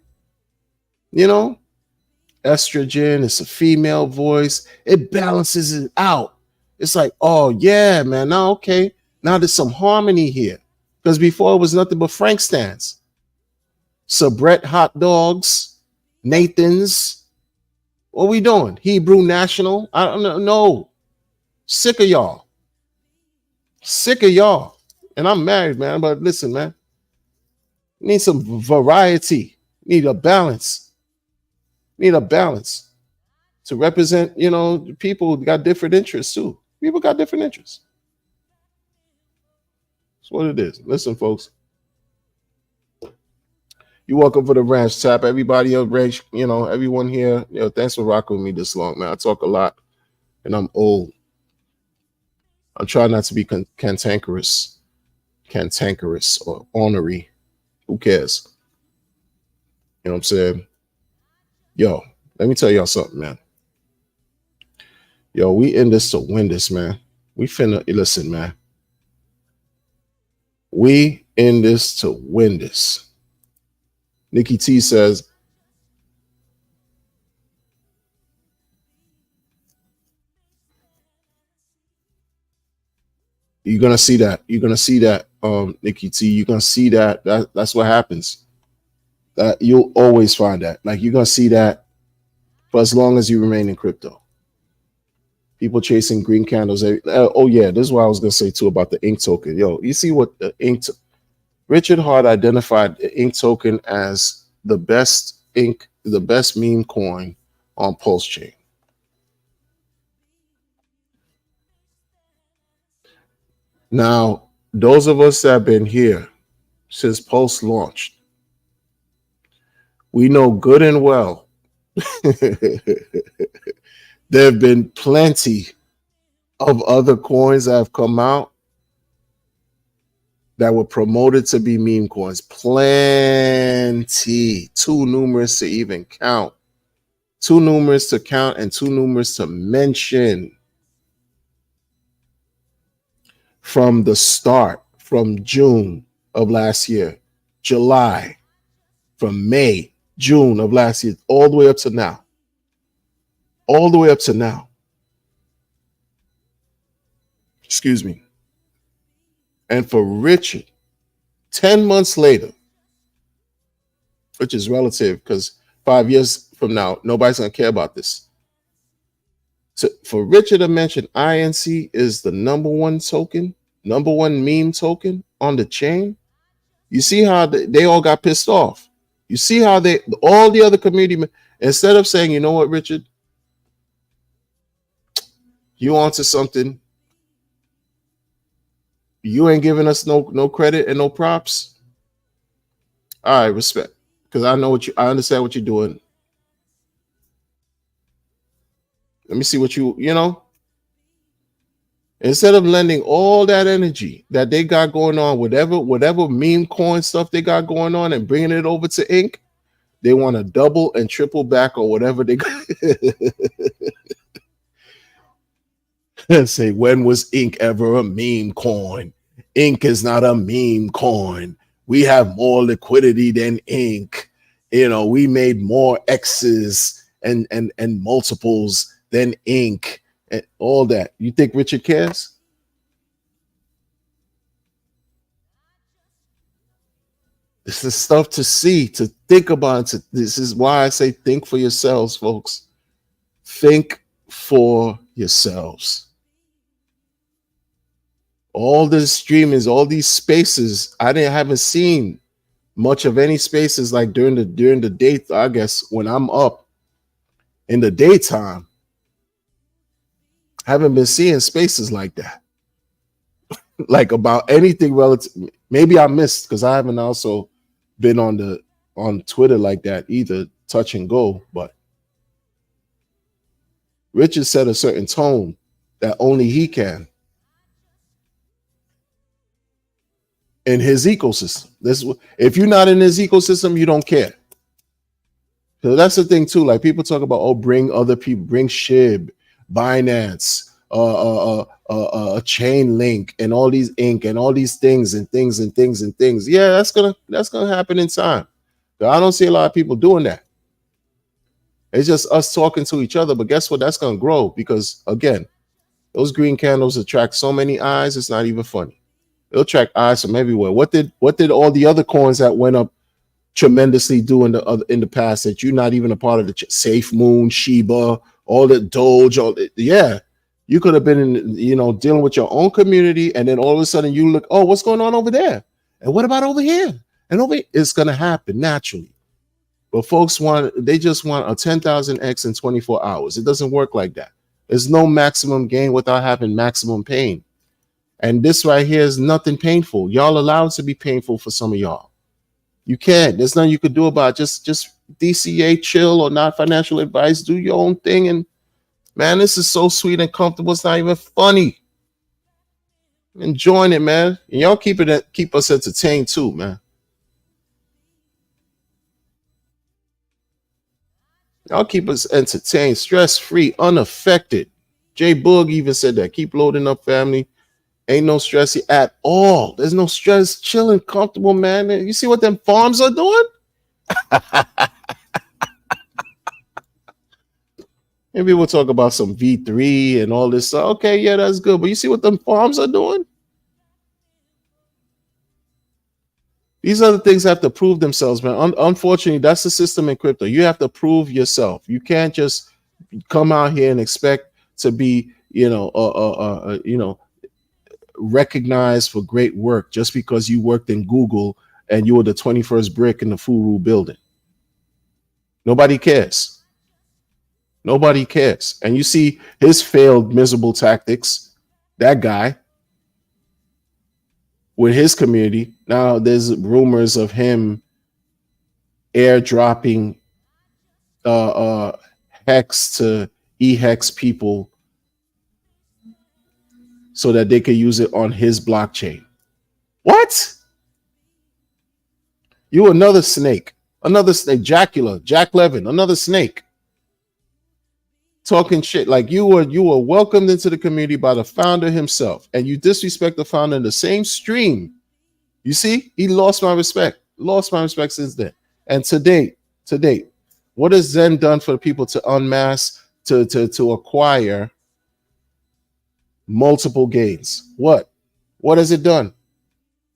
estrogen, it's a female voice. It balances it out. It's like, oh yeah, man. Now, okay. Now there's some harmony here. Because before it was nothing but Frank Stans. Sabret hot dogs. Nathan's, what we doing? Hebrew National? I don't know. No. Sick of y'all. And I'm married, man. But listen, man. Need some variety. Need a balance. To represent, people got different interests too. People got different interests. That's what it is. Listen, folks. You're welcome for the ranch tap. Everybody on ranch, everyone here. Thanks for rocking with me this long, man. I talk a lot and I'm old. I'm trying not to be cantankerous or ornery. Who cares? You know what I'm saying? Yo, let me tell y'all something, man. Yo, we in this to win this, man. We finna, listen, man. We in this to win this. Nikki T says, you're gonna see that. Nikki T. You're gonna see that. That's what happens. That you'll always find that. Like you're gonna see that for as long as you remain in crypto. People chasing green candles. Oh yeah, this is what I was gonna say too about the ink token. Yo, you see what the Richard Hart identified the ink token as the best meme coin on Pulse Chain. Now, those of us that have been here since Pulse launched, we know good and well there have been plenty of other coins that have come out that were promoted to be meme coins. Plenty. Too numerous to even count. Too numerous to count and too numerous to mention. From the start, from June of last year, July, from May, June of last year, all the way up to now. All the way up to now. Excuse me. And for Richard, 10 months later, which is relative because 5 years from now, nobody's going to care about this. So for Richard to mention INC is the number one meme token on the chain, you see how they all got pissed off. You see how all the other community, instead of saying, you know what, Richard, you onto something. You ain't giving us no credit and no props. All right, respect. Because I understand what you're doing. Let me see what you know. Instead of lending all that energy that they got going on, whatever meme coin stuff they got going on and bringing it over to ink, they want to double and triple back or whatever they got. Say, when was ink ever a meme coin? Ink is not a meme coin. We have more liquidity than ink. We made more X's and multiples than ink and all that. You think Richard cares? This is stuff to see, to think about. This is why I say think for yourselves, folks. Think for yourselves. All this streaming, all these spaces, I haven't seen much of any spaces like during the day. I guess when I'm up in the daytime, I haven't been seeing spaces like that. Like about anything relative. Maybe I missed because I haven't also been on Twitter like that either, touch and go. But Richard set a certain tone that only he can. In his ecosystem. If you're not in his ecosystem, you don't care. So that's the thing too. Like people talk about, bring other people, bring SHIB, Binance, Chain Link, and all these ink and all these things. Yeah, that's gonna happen in time. But I don't see a lot of people doing that. It's just us talking to each other. But guess what? That's gonna grow because again, those green candles attract so many eyes. It's not even funny. It'll attract eyes from everywhere. What did all the other coins that went up tremendously do in the past that you're not even a part of? The Safe Moon, Shiba, all the Doge, yeah. You could have been in, dealing with your own community, and then all of a sudden you look, what's going on over there? And what about over here? And over here? It's gonna happen naturally. But folks they just want a 10,000x in 24 hours. It doesn't work like that. There's no maximum gain without having maximum pain. And this right here is nothing painful. Y'all allow it to be painful for some of y'all. You can't. There's nothing you could do about it. Just DCA, chill, or not financial advice. Do your own thing. And man, this is so sweet and comfortable. It's not even funny. Enjoying it, man. And y'all keep us entertained too, man. Y'all keep us entertained, stress-free, unaffected. Jay Boog even said that. Keep loading up, family. Ain't no stress at all. There's no stress. Chilling, comfortable, man. You see what them farms are doing? Maybe we'll talk about some V3 and all this. Okay, yeah, that's good. But you see what them farms are doing? These other things have to prove themselves, man. Unfortunately, that's the system in crypto. You have to prove yourself. You can't just come out here and expect to be, recognized for great work just because you worked in Google and you were the 21st brick in the Furu building. Nobody cares. Nobody cares. And you see his failed, miserable tactics, that guy with his community. Now there's rumors of him airdropping hex to e-hex people so that they could use it on his blockchain. What? You another snake. Jack Levin, another snake. Talking shit like you were welcomed into the community by the founder himself, and you disrespect the founder in the same stream. You see, he lost my respect. Lost my respect since then. And to date, what has Zen done for the people to unmask, to acquire multiple gains? What has it done?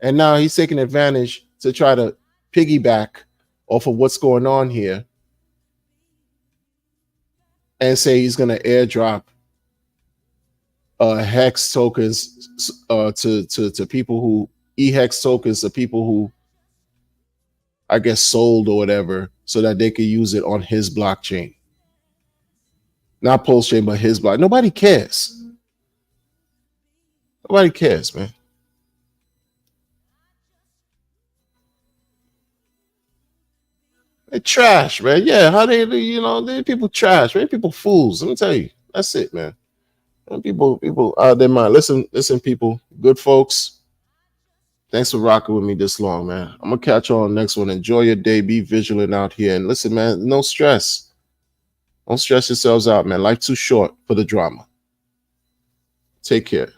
And now he's taking advantage to try to piggyback off of what's going on here and say he's going to airdrop hex tokens to people who e-hex tokens to people who I guess sold or whatever so that they could use it on his blockchain. Not Pulse Chain, but his block. Nobody cares. Nobody cares, man. They trash, man. Yeah, how they people trash, man. People fools. Let me tell you. That's it, man. And people out there, mind. Listen, people, good folks. Thanks for rocking with me this long, man. I'm gonna catch you on the next one. Enjoy your day. Be vigilant out here. And listen, man, no stress. Don't stress yourselves out, man. Life too short for the drama. Take care.